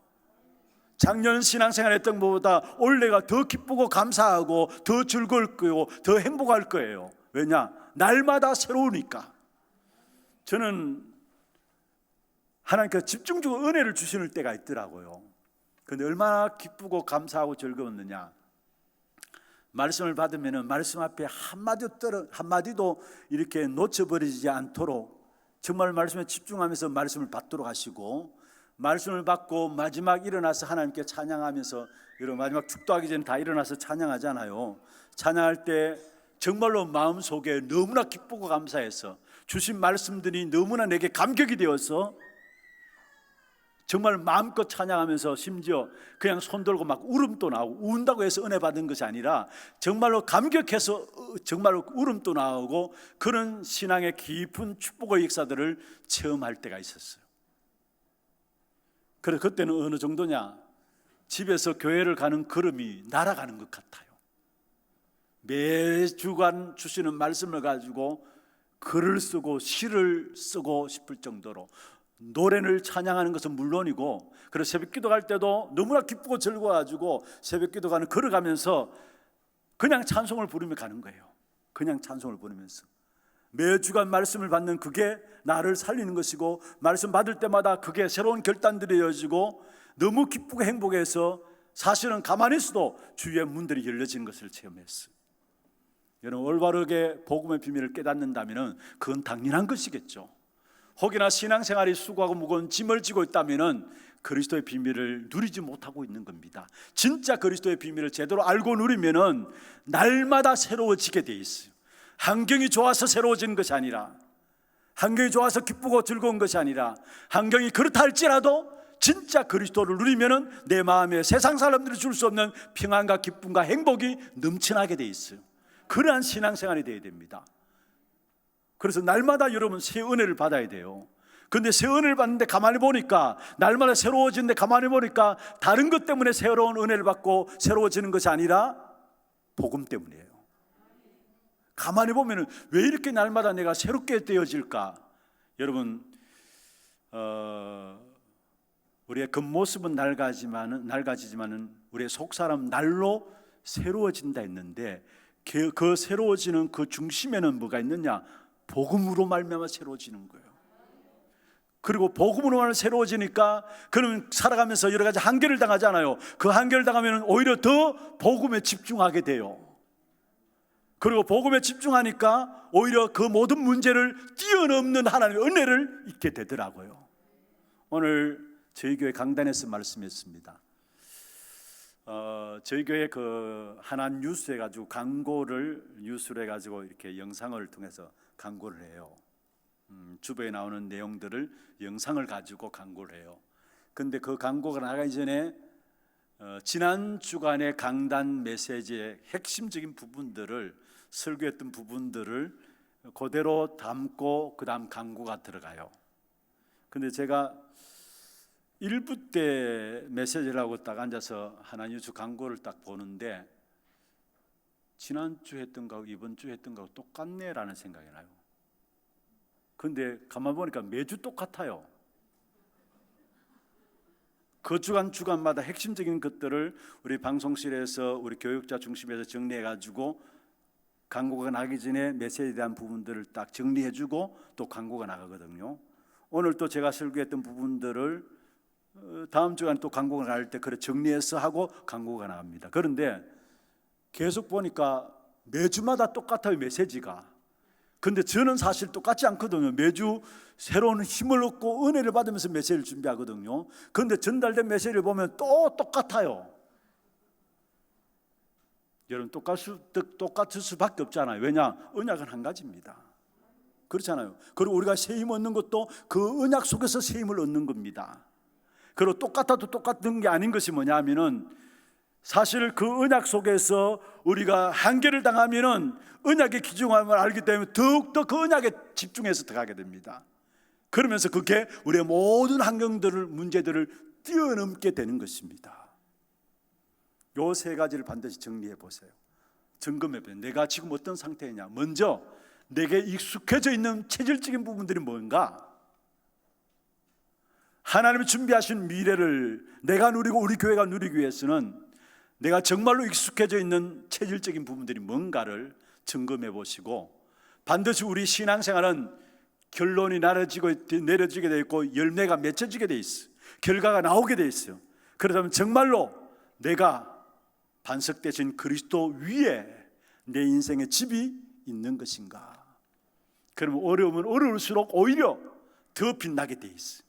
작년 신앙생활 했던 것보다 올해가 더 기쁘고 감사하고 더 즐거울 거고 더 행복할 거예요. 왜냐? 날마다 새로우니까. 저는 하나님께서 집중적으로 은혜를 주시는 때가 있더라고요. 그런데 얼마나 기쁘고 감사하고 즐거웠느냐. 말씀을 받으면 말씀 앞에 한마디도 이렇게 놓쳐버리지 않도록 정말 말씀에 집중하면서 말씀을 받도록 하시고, 말씀을 받고 마지막 일어나서 하나님께 찬양하면서, 여러분 마지막 축도하기 전에 다 일어나서 찬양하잖아요. 찬양할 때 정말로 마음속에 너무나 기쁘고 감사해서 주신 말씀들이 너무나 내게 감격이 되어서 정말 마음껏 찬양하면서 심지어 그냥 손 들고 막 울음도 나오고, 운다고 해서 은혜 받은 것이 아니라 정말로 감격해서 정말로 울음도 나오고 그런 신앙의 깊은 축복의 역사들을 체험할 때가 있었어요. 그래서 그때는 어느 정도냐, 집에서 교회를 가는 걸음이 날아가는 것 같아요. 매주간 주시는 말씀을 가지고 글을 쓰고 시를 쓰고 싶을 정도로 노래를 찬양하는 것은 물론이고, 그래서 새벽기도 갈 때도 너무나 기쁘고 즐거워가지고 새벽기도 가는 걸어가면서 그냥 찬송을 부르며 가는 거예요. 그냥 찬송을 부르면서 매주간 말씀을 받는 그게 나를 살리는 것이고, 말씀 받을 때마다 그게 새로운 결단들이 이어지고 너무 기쁘고 행복해서 사실은 가만히 있어도 주위의 문들이 열려지는 것을 체험했어요. 여러분 올바르게 복음의 비밀을 깨닫는다면 그건 당연한 것이겠죠. 혹여나 신앙생활이 수고하고 무거운 짐을 지고 있다면 그리스도의 비밀을 누리지 못하고 있는 겁니다. 진짜 그리스도의 비밀을 제대로 알고 누리면 날마다 새로워지게 돼 있어요. 환경이 좋아서 새로워지는 것이 아니라, 환경이 좋아서 기쁘고 즐거운 것이 아니라, 환경이 그렇다 할지라도 진짜 그리스도를 누리면 내 마음에 세상 사람들이 줄 수 없는 평안과 기쁨과 행복이 넘쳐나게 돼 있어요. 그러한 신앙생활이 되어야 됩니다. 그래서 날마다 여러분 새 은혜를 받아야 돼요. 그런데 새 은혜를 받는데 가만히 보니까, 날마다 새로워지는데 가만히 보니까 다른 것 때문에 새로운 은혜를 받고 새로워지는 것이 아니라 복음 때문이에요. 가만히 보면 왜 이렇게 날마다 내가 새롭게 되어질까? 여러분 우리의 겉모습은 낡아지지만은 우리의 속사람 날로 새로워진다 했는데, 그 새로워지는 그 중심에는 뭐가 있느냐? 복음으로 말미암아 새로워지는 거예요. 그리고 복음으로 말미암아 새로워지니까 그러면 살아가면서 여러 가지 한계를 당하잖아요. 그 한계를 당하면 오히려 더 복음에 집중하게 돼요. 그리고 복음에 집중하니까 오히려 그 모든 문제를 뛰어넘는 하나님의 은혜를 잊게 되더라고요. 오늘 저희 교회 강단에서 말씀했습니다. 저희 교회 그 하나 뉴스 해가지고 뉴스를 해가지고 이렇게 영상을 통해서 광고를 해요. 주보에 나오는 내용들을 영상을 가지고 광고를 해요. 근데 그 광고가 나가기 전에 지난 주간의 강단 메시지의 핵심적인 부분들을, 설교했던 부분들을 그대로 담고 그 다음 광고가 들어가요. 근데 제가 1부 때 메시지를 하고 딱 앉아서 하나뉴스 광고를 딱 보는데 지난주 했던 거하고 이번 주 했던 거하고 똑같네라는 생각이 나요. 근데 가만 보니까 매주 똑같아요. 그 주간마다 핵심적인 것들을 우리 방송실에서 우리 교육자 중심에서 정리해가지고 광고가 나기 전에 메시지에 대한 부분들을 딱 정리해주고 또 광고가 나가거든요. 오늘 또 제가 설교했던 부분들을 다음 주간 또 광고가 나갈 때 그래 정리해서 하고 광고가 나갑니다. 그런데 계속 보니까 매주마다 똑같아요, 메시지가. 근데 저는 사실 똑같지 않거든요. 매주 새로운 힘을 얻고 은혜를 받으면서 메시지를 준비하거든요. 그런데 전달된 메시지를 보면 또 똑같아요. 여러분 똑같을 수밖에 없잖아요. 왜냐? 언약은 한 가지입니다. 그렇잖아요. 그리고 우리가 새 힘 얻는 것도 그 언약 속에서 새 힘을 얻는 겁니다. 그리고 똑같아도 똑같은 게 아닌 것이 뭐냐 하면은 사실 그 언약 속에서 우리가 한계를 당하면은 언약의 귀중함을 알기 때문에 더욱더 그 언약에 집중해서 들어가게 됩니다. 그러면서 그게 우리의 모든 환경들을, 문제들을 뛰어넘게 되는 것입니다. 요 세 가지를 반드시 정리해 보세요. 점검해 보세요. 내가 지금 어떤 상태냐. 먼저 내게 익숙해져 있는 체질적인 부분들이 뭔가, 하나님이 준비하신 미래를 내가 누리고 우리 교회가 누리기 위해서는 내가 정말로 익숙해져 있는 체질적인 부분들이 뭔가를 점검해 보시고, 반드시 우리 신앙생활은 결론이 내려지게 되어 있고 열매가 맺혀지게 되어 있어요. 결과가 나오게 되어 있어요. 그렇다면 정말로 내가 반석되신 그리스도 위에 내 인생의 집이 있는 것인가? 그러면 어려우면 어려울수록 오히려 더 빛나게 되어 있어요.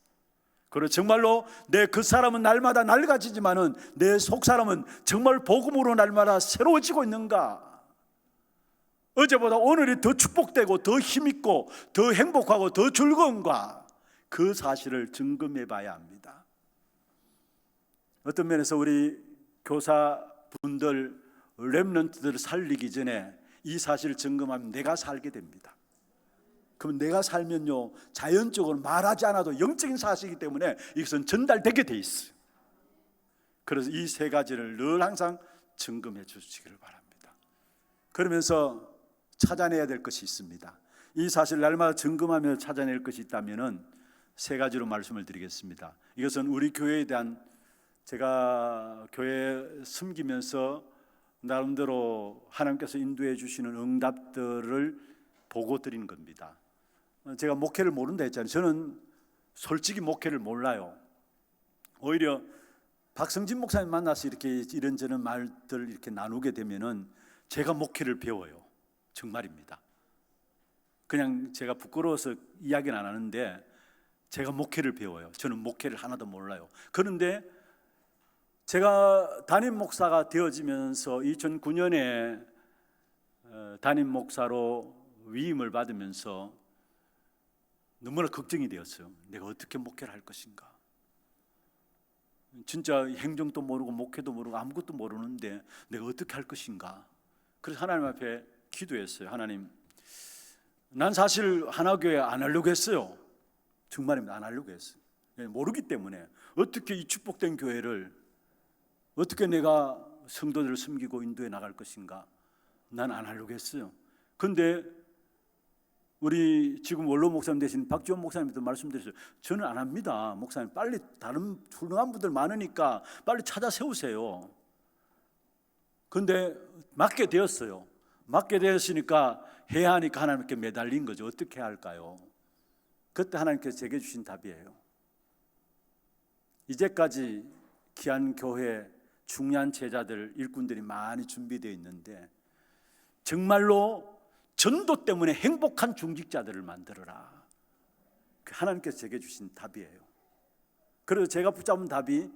그리고 정말로 내 그 사람은 날마다 낡아지지만은 내 속 사람은 정말 복음으로 날마다 새로워지고 있는가? 어제보다 오늘이 더 축복되고 더 힘있고 더 행복하고 더 즐거운가? 그 사실을 점검해 봐야 합니다. 어떤 면에서 우리 교사분들, 렘넌트들을 살리기 전에 이 사실을 점검하면 내가 살게 됩니다. 그럼 내가 살면요, 자연적으로 말하지 않아도 영적인 사실이기 때문에 이것은 전달되게 돼 있어요. 그래서 이 세 가지를 늘 항상 점검해 주시기를 바랍니다. 그러면서 찾아내야 될 것이 있습니다. 이 사실을 날마다 점검하며 찾아낼 것이 있다면 세 가지로 말씀을 드리겠습니다. 이것은 우리 교회에 대한, 제가 교회 섬기면서 나름대로 하나님께서 인도해 주시는 응답들을 보고 드리는 겁니다. 제가 목회를 모른다 했잖아요. 저는 솔직히 목회를 몰라요. 오히려 박성진 목사님 만나서 이렇게 이런저런 말들 이렇게 나누게 되면은 제가 목회를 배워요. 정말입니다. 그냥 제가 부끄러워서 이야기는 안 하는데 제가 목회를 배워요. 저는 목회를 하나도 몰라요. 그런데 제가 담임 목사가 되어지면서 2009년에 담임 목사로 위임을 받으면서 너무나 걱정이 되었어요. 내가 어떻게 목회를 할 것인가? 진짜 행정도 모르고 목회도 모르고 아무것도 모르는데 내가 어떻게 할 것인가? 그래서 하나님 앞에 기도했어요. 하나님, 난 사실 하나교회 안 하려고 했어요. 정말입니다. 안 하려고 했어요. 모르기 때문에 어떻게 이 축복된 교회를, 어떻게 내가 성도들을 섬기고 인도해 나갈 것인가? 난 안 하려고 했어요. 그런데 우리 지금 원로 목사님 되신 박지원 목사님도 말씀드렸어요. 저는 안 합니다. 목사님, 빨리 다른 훌륭한 분들 많으니까 빨리 찾아 세우세요. 그런데 맡게 되었어요. 맡게 되었으니까 해야 하니까 하나님께 매달린 거죠. 어떻게 해야 할까요? 그때 하나님께서 제게 주신 답이에요. 이제까지 귀한 교회, 중요한 제자들, 일꾼들이 많이 준비되어 있는데 정말로 전도 때문에 행복한 중직자들을 만들어라. 하나님께서 제게 주신 답이에요. 그래서 제가 붙잡은 답이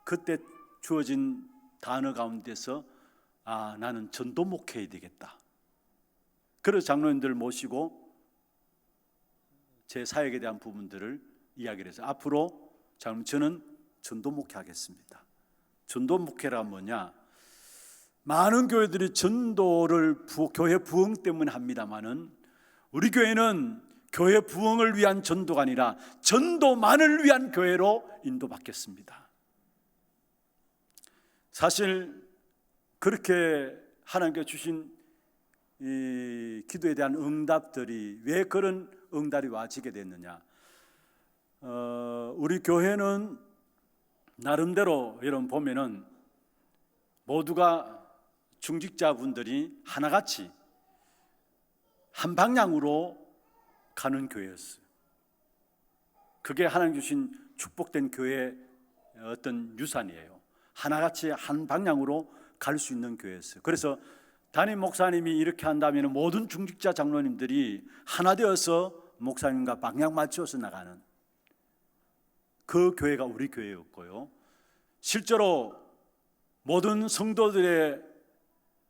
그때 주어진 단어 가운데서 나는 전도 목회해야 되겠다. 그래서 장로님들 모시고 제 사역에 대한 부분들을 이야기를 해서 앞으로 저는 전도 목회하겠습니다. 전도 목회가 뭐냐? 많은 교회들이 전도를 교회 부흥 때문에 합니다마는 우리 교회는 교회 부흥을 위한 전도가 아니라 전도만을 위한 교회로 인도받겠습니다. 사실 그렇게 하나님께 주신 이 기도에 대한 응답들이 왜 그런 응답이 와지게 됐느냐? 우리 교회는 나름대로 여러분 보면은 모두가 중직자분들이 하나같이 한 방향으로 가는 교회였어요. 그게 하나님 주신 축복된 교회의 어떤 유산이에요. 하나같이 한 방향으로 갈 수 있는 교회였어요. 그래서 담임 목사님이 이렇게 한다면 모든 중직자 장로님들이 하나 되어서 목사님과 방향 맞춰서 나가는 그 교회가 우리 교회였고요. 실제로 모든 성도들의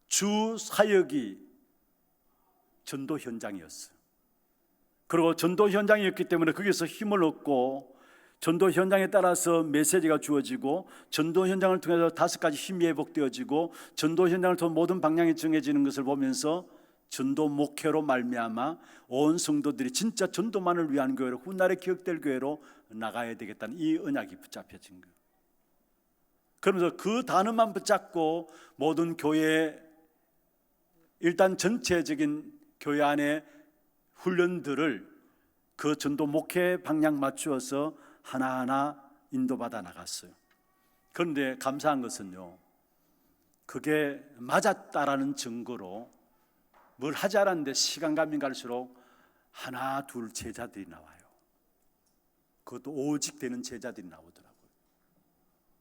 주 사역이 전도 현장이었어요. 그리고 전도 현장이었기 때문에 거기서 힘을 얻고 전도 현장에 따라서 메시지가 주어지고 전도 현장을 통해서 5가지 힘이 회복되어지고 전도 현장을 통해 모든 방향이 정해지는 것을 보면서 전도 목회로 말미암아 온 성도들이 진짜 전도만을 위한 교회로 훗날에 기억될 교회로 나가야 되겠다는 이 언약이 붙잡혀진 거예요. 그러면서 그 단어만 붙잡고 모든 교회 일단 전체적인 교회 안에 훈련들을 그 전도 목회 방향 맞추어서 하나하나 인도받아 나갔어요. 그런데 감사한 것은요, 그게 맞았다라는 증거로 뭘 하지 않았는데 시간 가면 갈수록 하나 둘 제자들이 나와요. 그것도 오직 되는 제자들이 나오더라고요.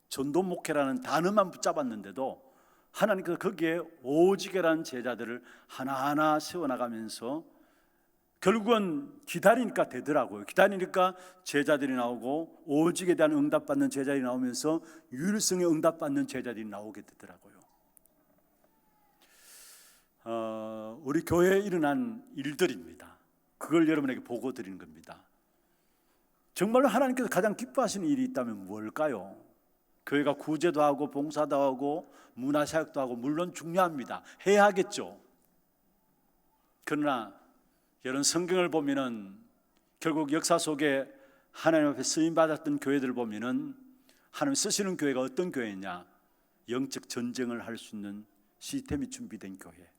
전도 목회라는 단어만 붙잡았는데도 하나님께서 거기에 오직이라는 제자들을 하나하나 세워나가면서 결국은 기다리니까 되더라고요. 기다리니까 제자들이 나오고 오직에 대한 응답받는 제자들이 나오면서 유일성에 응답받는 제자들이 나오게 되더라고요. 우리 교회에 일어난 일들입니다. 그걸 여러분에게 보고 드리는 겁니다. 정말로 하나님께서 가장 기뻐하시는 일이 있다면 뭘까요? 교회가 구제도 하고 봉사도 하고 문화사역도 하고 물론 중요합니다. 해야 하겠죠. 그러나 여러분 성경을 보면은 결국 역사 속에 하나님 앞에 쓰임 받았던 교회들을 보면은 하나님 쓰시는 교회가 어떤 교회냐? 영적 전쟁을 할 수 있는 시스템이 준비된 교회.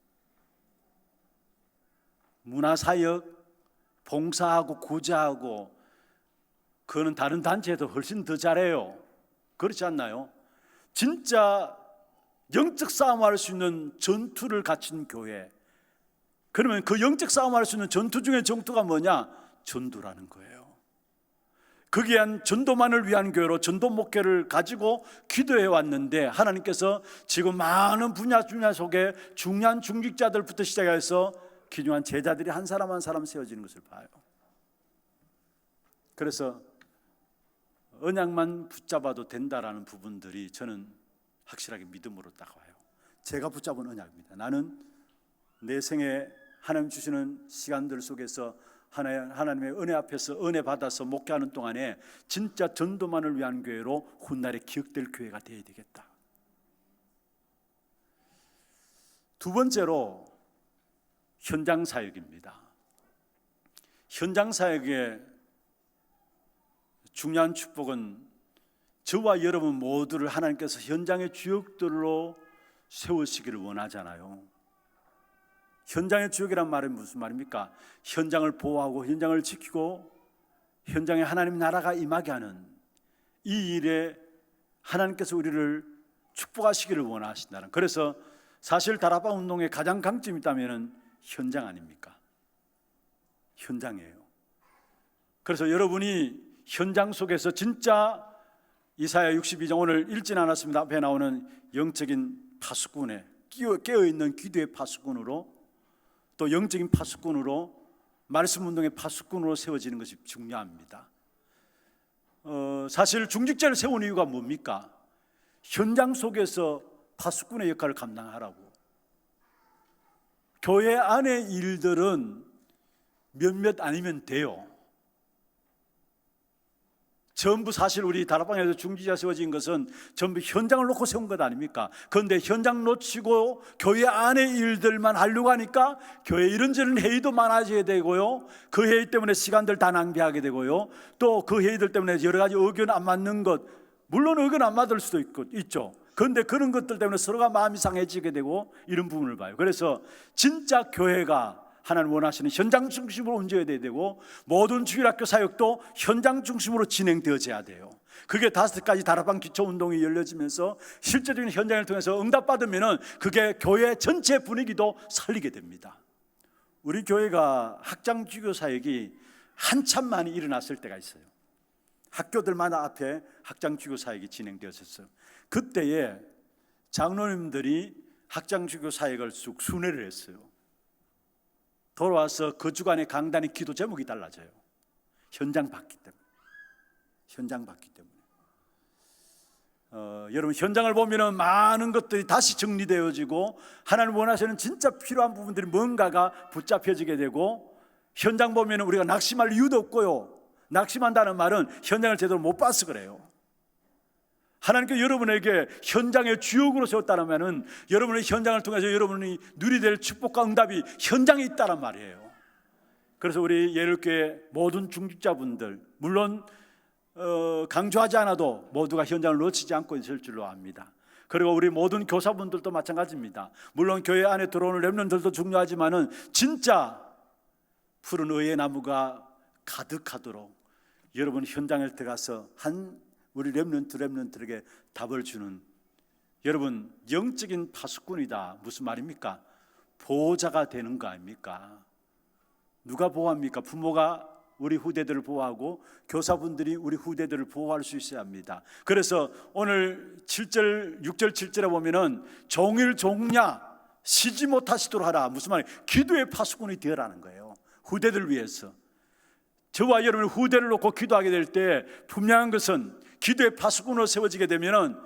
문화사역, 봉사하고 구제하고 그거는 다른 단체에도 훨씬 더 잘해요. 그렇지 않나요? 진짜 영적 싸움할 수 있는 전투를 갖춘 교회. 그러면 그 영적 싸움할 수 있는 전투 중에 전투가 뭐냐? 전도라는 거예요. 거기에 한 전도만을 위한 교회로 전도 목회를 가지고 기도해 왔는데 하나님께서 지금 많은 분야 속에 중요한 중직자들부터 시작해서 귀중한 제자들이 한 사람 한 사람 세워지는 것을 봐요. 그래서 언약만 붙잡아도 된다라는 부분들이 저는 확실하게 믿음으로 다가와요. 제가 붙잡은 언약입니다. 나는 내 생에 하나님 주시는 시간들 속에서 하나님의 은혜 앞에서 은혜 받아서 목회하는 동안에 진짜 전도만을 위한 교회로 훗날에 기억될 교회가 되어야 되겠다. 두 번째로 현장 사역입니다. 현장 사역의 중요한 축복은 저와 여러분 모두를 하나님께서 현장의 주역들로 세우시기를 원하잖아요. 현장의 주역이란 말은 무슨 말입니까? 현장을 보호하고 현장을 지키고 현장에 하나님 나라가 임하게 하는 이 일에 하나님께서 우리를 축복하시기를 원하신다는. 그래서 사실 다락방 운동의 가장 강점이 있다면 현장 아닙니까? 현장이에요. 그래서 여러분이 현장 속에서 진짜 이사야 62장 오늘 읽진 않았습니다. 앞에 나오는 영적인 파수꾼에 깨어있는 기도의 파수꾼으로 또 영적인 파수꾼으로, 말씀 운동의 파수꾼으로 세워지는 것이 중요합니다. 사실 중직자를 세운 이유가 뭡니까? 현장 속에서 파수꾼의 역할을 감당하라고. 교회 안의 일들은 몇몇 아니면 돼요. 전부 사실 우리 다락방에서 중직자 세워진 것은 전부 현장을 놓고 세운 것 아닙니까? 그런데 현장 놓치고 교회 안의 일들만 하려고 하니까 교회 이런저런 회의도 많아지게 되고요, 그 회의 때문에 시간들 다 낭비하게 되고요, 또 그 회의들 때문에 여러 가지 의견 안 맞는 것, 물론 의견 안 맞을 수도 있죠. 그런데 그런 것들 때문에 서로가 마음이 상해지게 되고 이런 부분을 봐요. 그래서 진짜 교회가 하나님 원하시는 현장 중심으로 움직여야 되고, 모든 주일학교 사역도 현장 중심으로 진행되어져야 돼요. 그게 5가지 다락방 기초운동이 열려지면서 실제적인 현장을 통해서 응답받으면 그게 교회 전체 분위기도 살리게 됩니다. 우리 교회가 학장주교 사역이 한참 많이 일어났을 때가 있어요. 학교들마다 앞에 학장주교 사역이 진행되었었어요. 그때에 장로님들이 학장주교 사역을 쑥 순회를 했어요. 돌아와서 그 주간의 강단의 기도 제목이 달라져요. 현장 받기 때문에. 여러분, 현장을 보면은 많은 것들이 다시 정리되어지고 하나님 원하시는 진짜 필요한 부분들이 뭔가가 붙잡혀지게 되고, 현장 보면은 우리가 낙심할 이유도 없고요, 낙심한다는 말은 현장을 제대로 못 봐서 그래요. 하나님께 여러분에게 현장의 주역으로 세웠다면 여러분의 현장을 통해서 여러분이 누리게 될 축복과 응답이 현장에 있다는 말이에요. 그래서 우리 예일교회 모든 중직자분들, 물론 강조하지 않아도 모두가 현장을 놓치지 않고 있을 줄로 압니다. 그리고 우리 모든 교사분들도 마찬가지입니다. 물론 교회 안에 들어오는 렘넌트들도 중요하지만은 진짜 푸른 의의 나무가 가득하도록 여러분 현장에 들어가서 우리 렘넌트들에게 답을 주는, 여러분 영적인 파수꾼이다. 무슨 말입니까? 보호자가 되는 거 아닙니까? 누가 보호합니까? 부모가 우리 후대들을 보호하고 교사분들이 우리 후대들을 보호할 수 있어야 합니다. 그래서 오늘 6절 7절에 보면은 종일 종야 쉬지 못하시도록 하라. 무슨 말이에요? 기도의 파수꾼이 되어라는 거예요. 후대들을 위해서. 저와 여러분의 후대를 놓고 기도하게 될 때 분명한 것은 기도의 파수꾼으로 세워지게 되면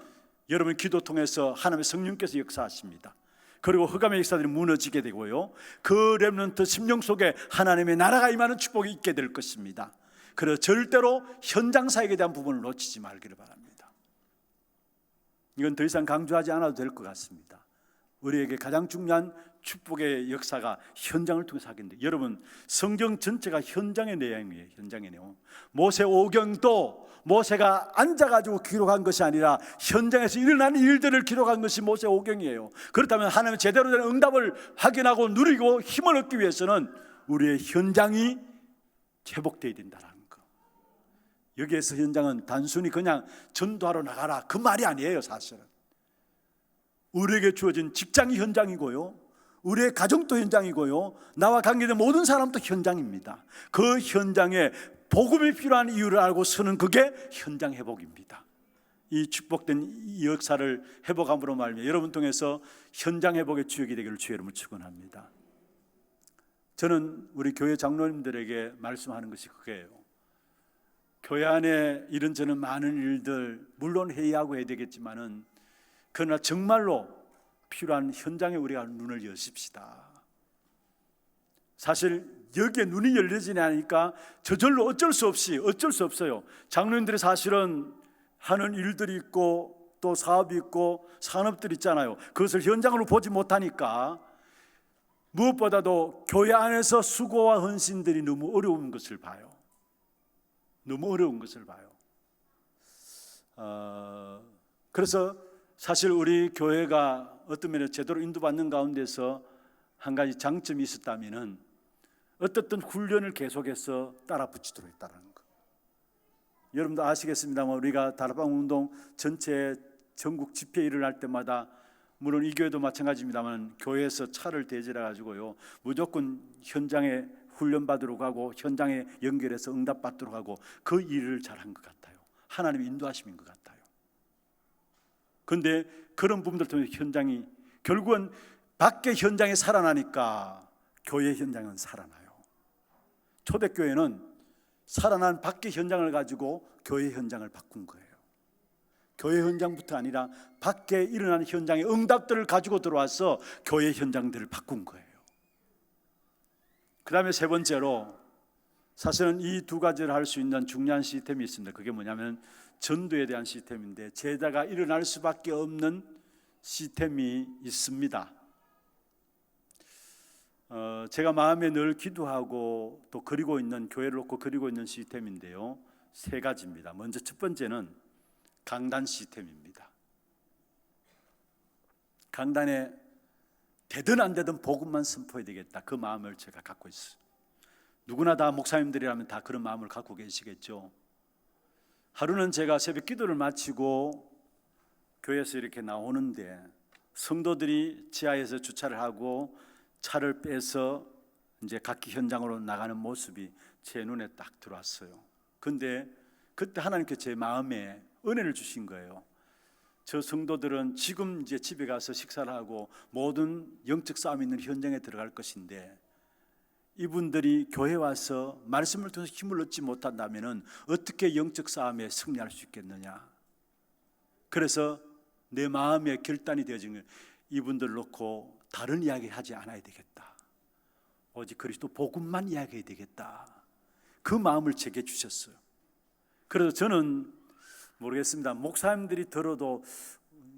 여러분 기도 통해서 하나님의 성령께서 역사하십니다. 그리고 흑암의 역사들이 무너지게 되고요, 그 렘넌트 심령 속에 하나님의 나라가 임하는 축복이 있게 될 것입니다. 그래서 절대로 현장 사역에 대한 부분을 놓치지 말기를 바랍니다. 이건 더 이상 강조하지 않아도 될 것 같습니다. 우리에게 가장 중요한 축복의 역사가 현장을 통해서 하겠는데, 여러분 성경 전체가 현장의 내용이에요. 현장의 내용. 모세 오경도 모세가 앉아가지고 기록한 것이 아니라 현장에서 일어나는 일들을 기록한 것이 모세 오경이에요. 그렇다면 하나님의 제대로 된 응답을 확인하고 누리고 힘을 얻기 위해서는 우리의 현장이 회복되어야 된다는 거. 여기에서 현장은 단순히 그냥 전도하러 나가라 그 말이 아니에요. 사실은 우리에게 주어진 직장이 현장이고요, 우리의 가정도 현장이고요, 나와 관계된 모든 사람도 현장입니다. 그 현장에 복음이 필요한 이유를 알고 서는 그게 현장 회복입니다. 이 축복된 이 역사를 회복함으로 말미암아 여러분 통해서 현장 회복의 주역이 되기를 주의 이름으로 축원합니다. 저는 우리 교회 장로님들에게 말씀하는 것이 그게요. 교회 안에 이런저런 많은 일들 물론 회의하고 해야 되겠지만은, 그러나 정말로 필요한 현장에 우리가 눈을 여십시다. 사실 여기에 눈이 열려지지 않으니까 저절로 어쩔 수 없어요. 장로님들이 사실은 하는 일들이 있고 또 사업이 있고 산업들이 있잖아요. 그것을 현장으로 보지 못하니까 무엇보다도 교회 안에서 수고와 헌신들이 너무 어려운 것을 봐요. 그래서 사실 우리 교회가 어떤 면에 제대로 인도받는 가운데서 한 가지 장점이 있었다면은 어떻든 훈련을 계속해서 따라 붙이도록 했다는 거. 여러분도 아시겠습니다만 우리가 다락방 운동 전체 전국 집회 일어날 때마다, 물론 이 교회도 마찬가지입니다만 교회에서 차를 대절해 가지고요 무조건 현장에 훈련받으러 가고 현장에 연결해서 응답받도록 하고 그 일을 잘한 것 같아요. 하나님의 인도하심인 것 같아요. 그런데 그런 부분들 때문에 현장이 결국은 밖에 현장에 살아나니까 교회 현장은 살아나요. 초대교회는 살아난 밖의 현장을 가지고 교회 현장을 바꾼 거예요. 교회 현장부터 아니라 밖에 일어나는 현장의 응답들을 가지고 들어와서 교회 현장들을 바꾼 거예요. 그 다음에 세 번째로 사실은 이 두 가지를 할 수 있는 중요한 시스템이 있습니다. 그게 뭐냐면 전도에 대한 시스템인데, 제자가 일어날 수밖에 없는 시스템이 있습니다. 제가 마음에 늘 기도하고 또 그리고 있는, 교회를 놓고 그리고 있는 시스템인데요, 세 가지입니다. 먼저 첫 번째는 강단 시스템입니다. 강단에 되든 안 되든 복음만 선포해야 되겠다, 그 마음을 제가 갖고 있어요. 누구나 다 목사님들이라면 다 그런 마음을 갖고 계시겠죠. 하루는 제가 새벽 기도를 마치고 교회에서 이렇게 나오는데 성도들이 지하에서 주차를 하고 차를 빼서 이제 각기 현장으로 나가는 모습이 제 눈에 딱 들어왔어요. 근데 그때 하나님께서 제 마음에 은혜를 주신 거예요. 저 성도들은 지금 이제 집에 가서 식사를 하고 모든 영적 싸움이 있는 현장에 들어갈 것인데, 이분들이 교회 와서 말씀을 통해서 힘을 얻지 못한다면 어떻게 영적 싸움에 승리할 수 있겠느냐. 그래서 내 마음에 결단이 되어진 거예요. 이분들 놓고 다른 이야기 하지 않아야 되겠다. 오직 그리스도 복음만 이야기해야 되겠다. 그 마음을 제게 주셨어요. 그래서 저는 모르겠습니다. 목사님들이 들어도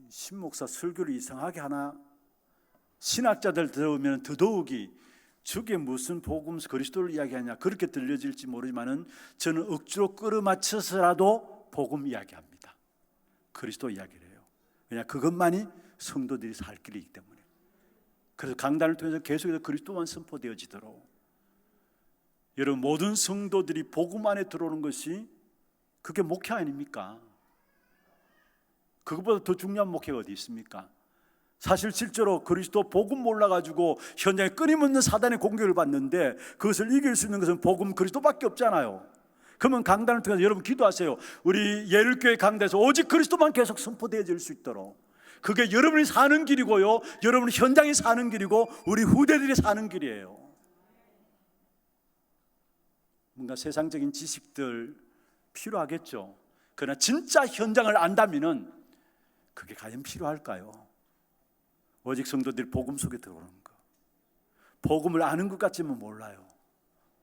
신목사 설교를 이상하게 하나, 신학자들 들으면 더더욱이 저게 무슨 복음 그리스도를 이야기하냐 그렇게 들려질지 모르지만은 저는 억지로 끌어맞춰서라도 복음 이야기합니다. 그리스도 이야기를 해요. 왜냐, 그것만이 성도들이 살 길이기 때문에. 그래서 강단을 통해서 계속해서 그리스도만 선포되어지도록, 여러분 모든 성도들이 복음 안에 들어오는 것이 그게 목회 아닙니까? 그것보다 더 중요한 목회가 어디 있습니까? 사실 실제로 그리스도 복음 몰라가지고 현장에 끊임없는 사단의 공격을 받는데 그것을 이길 수 있는 것은 복음 그리스도밖에 없잖아요. 그러면 강단을 통해서 여러분 기도하세요. 우리 예일교회 강단에서 오직 그리스도만 계속 선포되어질 수 있도록. 그게 여러분이 사는 길이고요, 여러분 현장이 사는 길이고 우리 후대들이 사는 길이에요. 뭔가 세상적인 지식들 필요하겠죠. 그러나 진짜 현장을 안다면은 그게 과연 필요할까요? 오직 성도들이 복음 속에 들어오는 거. 복음을 아는 것 같지만 몰라요.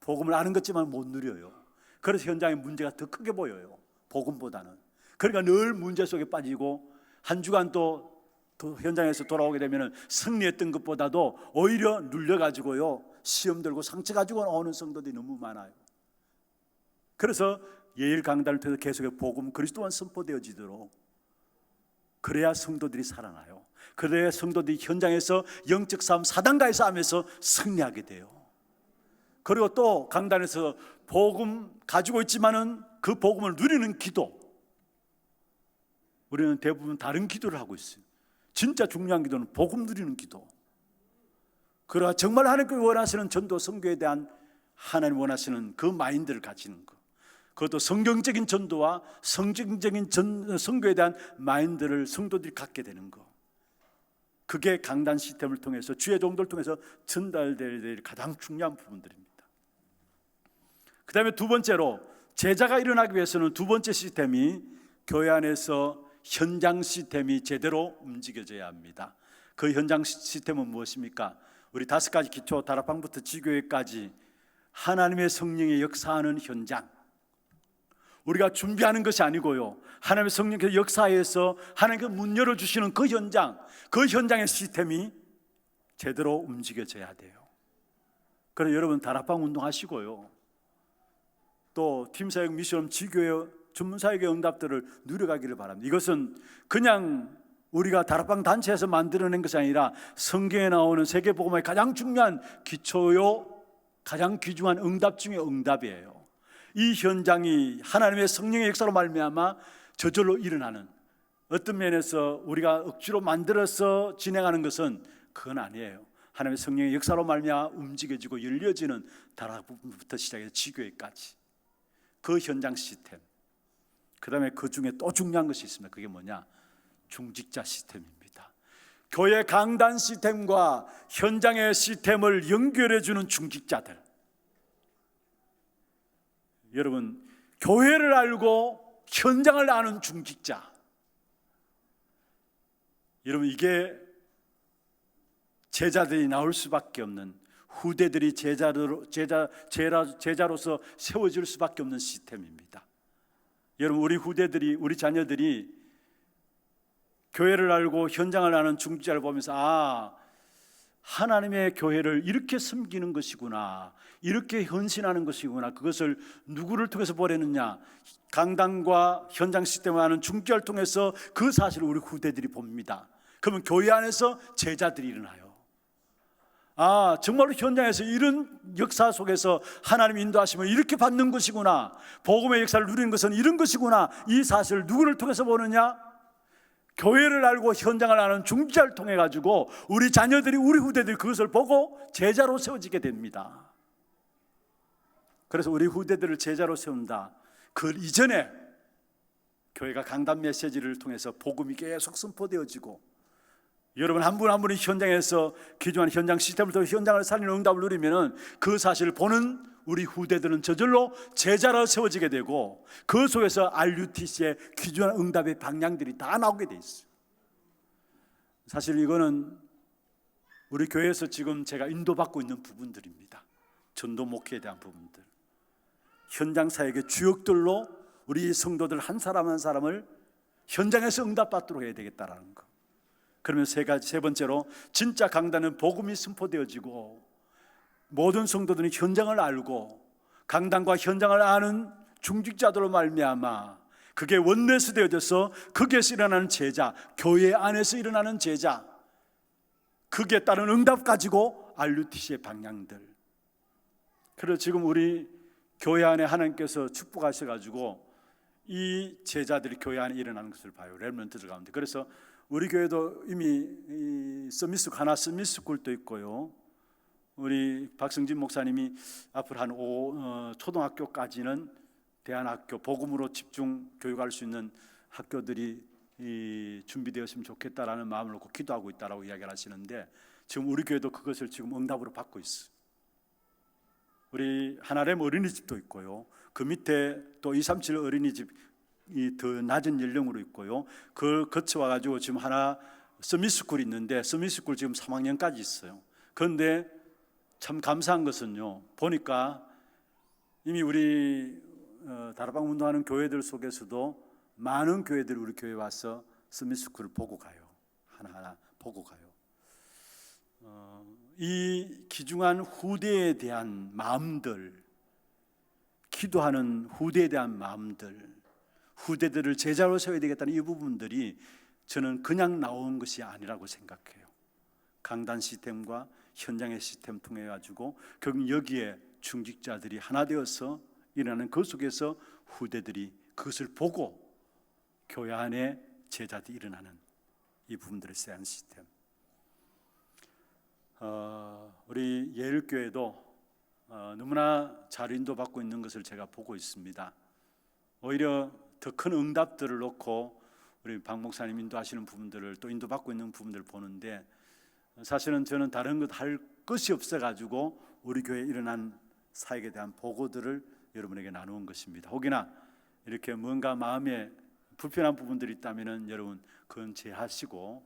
복음을 아는 것 같지만 못 누려요. 그래서 현장의 문제가 더 크게 보여요, 복음보다는. 그러니까 늘 문제 속에 빠지고 한 주간 또 현장에서 돌아오게 되면 승리했던 것보다도 오히려 눌려가지고요, 시험 들고 상처 가지고 오는 성도들이 너무 많아요. 그래서 예일 강단을 통해서 계속해서 복음 그리스도만 선포되어지도록, 그래야 성도들이 살아나요. 그래야 성도들이 현장에서 영적 싸움, 사단과의 싸움에서 승리하게 돼요. 그리고 또 강단에서 복음 가지고 있지만은 그 복음을 누리는 기도, 우리는 대부분 다른 기도를 하고 있어요. 진짜 중요한 기도는 복음 누리는 기도. 그러나 정말 하나님께서 원하시는 전도 선교에 대한 하나님 원하시는 그 마인드를 가지는 것, 그것도 성경적인 전도와 성경적인 선교에 대한 마인드를 성도들이 갖게 되는 것, 그게 강단 시스템을 통해서 주의 종들을 통해서 전달될 가장 중요한 부분들입니다. 그 다음에 두 번째로 제자가 일어나기 위해서는 두 번째 시스템이 교회 안에서 현장 시스템이 제대로 움직여져야 합니다. 그 현장 시스템은 무엇입니까? 우리 5가지 기초, 다락방부터 지교회까지 하나님의 성령의 역사하는 현장, 우리가 준비하는 것이 아니고요, 하나님의 성령께서 역사에서 하나님께서 문 열어주시는 그 현장, 그 현장의 시스템이 제대로 움직여져야 돼요. 그래서 여러분 다락방 운동하시고요, 또 팀사역, 미션, 지교회, 전문사역의 응답들을 누려가기를 바랍니다. 이것은 그냥 우리가 다락방 단체에서 만들어낸 것이 아니라 성경에 나오는 세계복음의 가장 중요한 기초요, 가장 귀중한 응답 중에 응답이에요. 이 현장이 하나님의 성령의 역사로 말미암아 저절로 일어나는, 어떤 면에서 우리가 억지로 만들어서 진행하는 것은 그건 아니에요. 하나님의 성령의 역사로 말미암아 움직여지고 열려지는 다락방부터 시작해서 지교회까지 그 현장 시스템. 그 다음에 그 중에 또 중요한 것이 있습니다. 그게 뭐냐? 중직자 시스템입니다. 교회 강단 시스템과 현장의 시스템을 연결해 주는 중직자들. 여러분, 교회를 알고 현장을 아는 중직자. 여러분, 이게 제자들이 나올 수밖에 없는, 후대들이 제자로서 세워질 수밖에 없는 시스템입니다. 여러분, 우리 후대들이, 우리 자녀들이 교회를 알고 현장을 아는 중직자를 보면서 하나님의 교회를 이렇게 섬기는 것이구나, 이렇게 헌신하는 것이구나. 그것을 누구를 통해서 보내느냐? 강단과 현장 시스템을 아는 중직자를 통해서 그 사실을 우리 후대들이 봅니다. 그러면 교회 안에서 제자들이 일어나요. 정말로 현장에서 이런 역사 속에서 하나님의 인도하심을 이렇게 받는 것이구나, 복음의 역사를 누리는 것은 이런 것이구나. 이 사실을 누구를 통해서 보느냐? 교회를 알고 현장을 아는 중직자를 통해 가지고 우리 자녀들이, 우리 후대들이 그것을 보고 제자로 세워지게 됩니다. 그래서 우리 후대들을 제자로 세운다. 그 이전에 교회가 강단 메시지를 통해서 복음이 계속 선포되어지고, 여러분 한 분 한 분이 현장에서 기존한 현장 시스템을 통해 현장을 살리는 응답을 누리면은 그 사실을 보는 우리 후대들은 저절로 제자로 세워지게 되고, 그 속에서 RUTC의 기존한 응답의 방향들이 다 나오게 돼 있어요. 사실 이거는 우리 교회에서 지금 제가 인도받고 있는 부분들입니다. 전도 목회에 대한 부분들, 현장 사역의 주역들로 우리 성도들 한 사람 한 사람을 현장에서 응답받도록 해야 되겠다라는 거. 그러면 세 번째로, 진짜 강단은 복음이 선포되어지고 모든 성도들이 현장을 알고 강단과 현장을 아는 중직자들로 말미암아 그게 원내스 되어져서 거기에서 일어나는 제자, 교회 안에서 일어나는 제자, 그게 따른 응답 가지고 RUTC의 방향들. 그래서 지금 우리 교회 안에 하나님께서 축복하셔가지고 이 제자들이 교회 안에 일어나는 것을 봐요. 렘넌트들 가운데. 그래서 우리 교회도 이미 서밋스쿨, 하나 서밋스쿨도 있고요. 우리 박성진 목사님이 앞으로 한 초등학교까지는 대안학교, 복음으로 집중 교육할 수 있는 학교들이 준비되었으면 좋겠다라는 마음을 놓고 기도하고 있다라고 이야기를 하시는데, 지금 우리 교회도 그것을 지금 응답으로 받고 있어요. 우리 하나렘 어린이집도 있고요. 그 밑에 또 237 어린이집이 더 낮은 연령으로 있고요. 그걸 거쳐와 가지고 지금 하나 서밋스쿨이 있는데, 서밋스쿨 지금 3학년까지 있어요. 그런데 참 감사한 것은요, 보니까 이미 우리 다락방 운동하는 교회들 속에서도 많은 교회들이 우리 교회에 와서 서밋스쿨을 보고 가요. 하나하나 보고 가요. 이 귀중한 후대에 대한 마음들, 기도하는 후대에 대한 마음들, 후대들을 제자로 세워야 되겠다는 이 부분들이 저는 그냥 나온 것이 아니라고 생각해요. 강단 시스템과 현장의 시스템 통해 가지고 결국 여기에 중직자들이 하나 되어서 일어나는 그 속에서 후대들이 그것을 보고 교회 안에 제자들이 일어나는 이 부분들을 세한 시스템. 우리 예일교회도 너무나 잘 인도받고 있는 것을 제가 보고 있습니다. 오히려 더 큰 응답들을 놓고 우리 박 목사님 인도하시는 부분들을 또 인도받고 있는 부분들을 보는데, 사실은 저는 다른 것 할 것이 없어가지고 우리 교회에 일어난 사역에 대한 보고들을 여러분에게 나누는 것입니다. 혹여나 이렇게 뭔가 마음에 불편한 부분들이 있다면 여러분 그건 제하시고,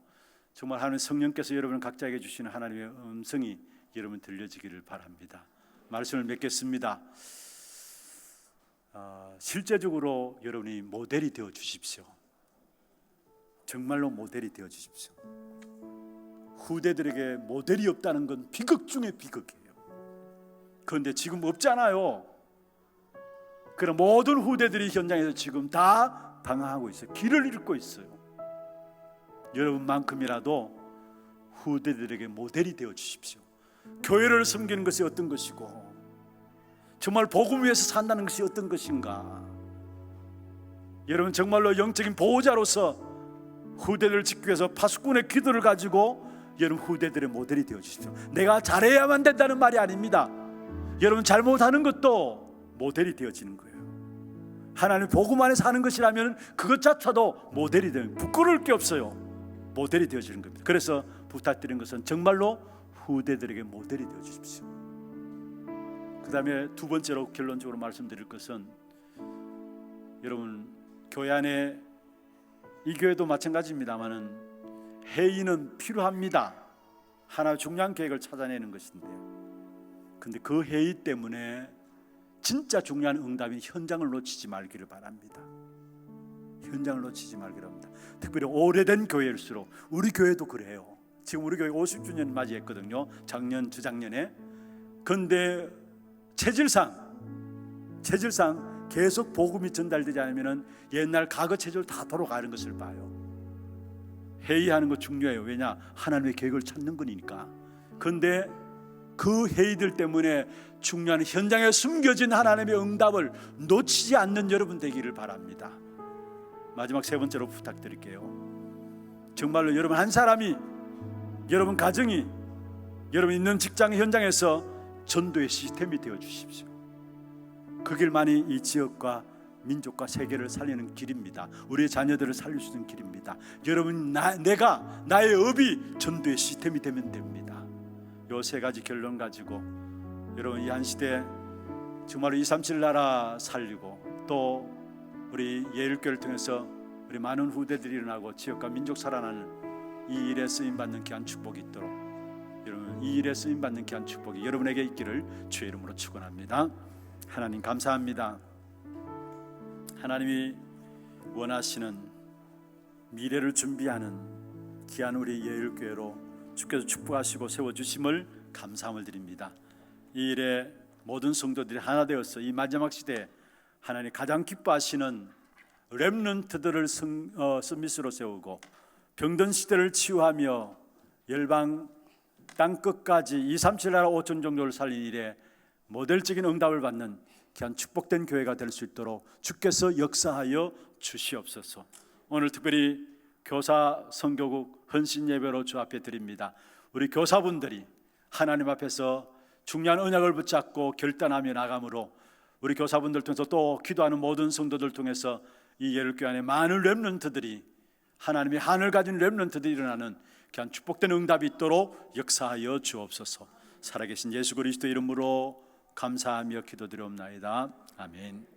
정말 하나님 성령께서 여러분 각자에게 주시는 하나님의 음성이 여러분 들려지기를 바랍니다. 말씀을 맺겠습니다. 실제적으로 여러분이 모델이 되어 주십시오. 정말로 모델이 되어 주십시오. 후대들에게 모델이 없다는 건 비극 중에 비극이에요. 그런데 지금 없잖아요. 그럼 모든 후대들이 현장에서 지금 다 방황하고 있어요. 길을 잃고 있어요. 여러분만큼이라도 후대들에게 모델이 되어 주십시오. 교회를 섬기는 것이 어떤 것이고, 정말 복음 위해서 산다는 것이 어떤 것인가. 여러분 정말로 영적인 보호자로서 후대들을 지키기 위해서 파수꾼의 기도를 가지고 여러분 후대들의 모델이 되어 주십시오. 내가 잘해야만 된다는 말이 아닙니다. 여러분 잘못하는 것도 모델이 되어지는 거예요. 하나님 복음 안에 사는 것이라면 그것 자체도 모델이 되는, 부끄러울 게 없어요. 모델이 되어지는 겁니다. 그래서 부탁드린 것은 정말로 후대들에게 모델이 되어 주십시오. 그 다음에 두 번째로 결론적으로 말씀드릴 것은, 여러분 교회 안에, 이 교회도 마찬가지입니다만은 회의는 필요합니다. 하나의 중요한 계획을 찾아내는 것인데요. 근데 그 회의 때문에 진짜 중요한 응답인 현장을 놓치지 말기를 바랍니다. 현장을 놓치지 말기를 합니다. 특별히 오래된 교회일수록, 우리 교회도 그래요. 지금 우리 교회 50주년 맞이했거든요. 작년, 저작년에. 그런데 체질상 계속 복음이 전달되지 않으면 옛날 과거 체질 다 돌아가는 것을 봐요. 회의하는 거 중요해요. 왜냐? 하나님의 계획을 찾는 거니까. 그런데 그 회의들 때문에 중요한 현장에 숨겨진 하나님의 응답을 놓치지 않는 여러분 되기를 바랍니다. 마지막 세 번째로 부탁드릴게요. 정말로 여러분 한 사람이, 여러분 가정이, 여러분 있는 직장 현장에서 전도의 시스템이 되어 주십시오. 그 길만이 이 지역과 민족과 세계를 살리는 길입니다. 우리의 자녀들을 살릴 수 있는 길입니다. 여러분, 나의 업이 전도의 시스템이 되면 됩니다. 요 세 가지 결론 가지고 여러분 이 한 시대 정말로 237 나라 살리고, 또 우리 예일교회를 통해서 우리 많은 후대들이 일어나고 지역과 민족 살아나는 이 일에 쓰임받는 귀한 축복이 있도록, 여러분 이 일에 쓰임받는 귀한 축복이 여러분에게 있기를 주의 이름으로 축원합니다. 하나님 감사합니다. 하나님이 원하시는 미래를 준비하는 귀한 우리 예일교회로 주께서 축복하시고 세워주심을 감사함을 드립니다. 이 일에 모든 성도들이 하나 되어서 이 마지막 시대에 하나님 가장 기뻐하시는 렘넌트들을 서밋으로 세우고 병든 시대를 치유하며 열방 땅끝까지 237 나라 5천 종족을 살린 일에 모델적인 응답을 받는 귀한 축복된 교회가 될 수 있도록 주께서 역사하여 주시옵소서. 오늘 특별히 교사 선교국 헌신 예배로 주 앞에 드립니다. 우리 교사분들이 하나님 앞에서 중요한 언약을 붙잡고 결단하며 나감으로, 우리 교사분들 통해서 또 기도하는 모든 성도들 통해서 이 예일교회 안에 많은 렘넌트들이, 하나님의 한을 가진 렘넌트들이 일어나는 귀한 축복된 응답이 있도록 역사하여 주옵소서. 살아계신 예수 그리스도 이름으로 감사하며 기도드리옵나이다. 아멘.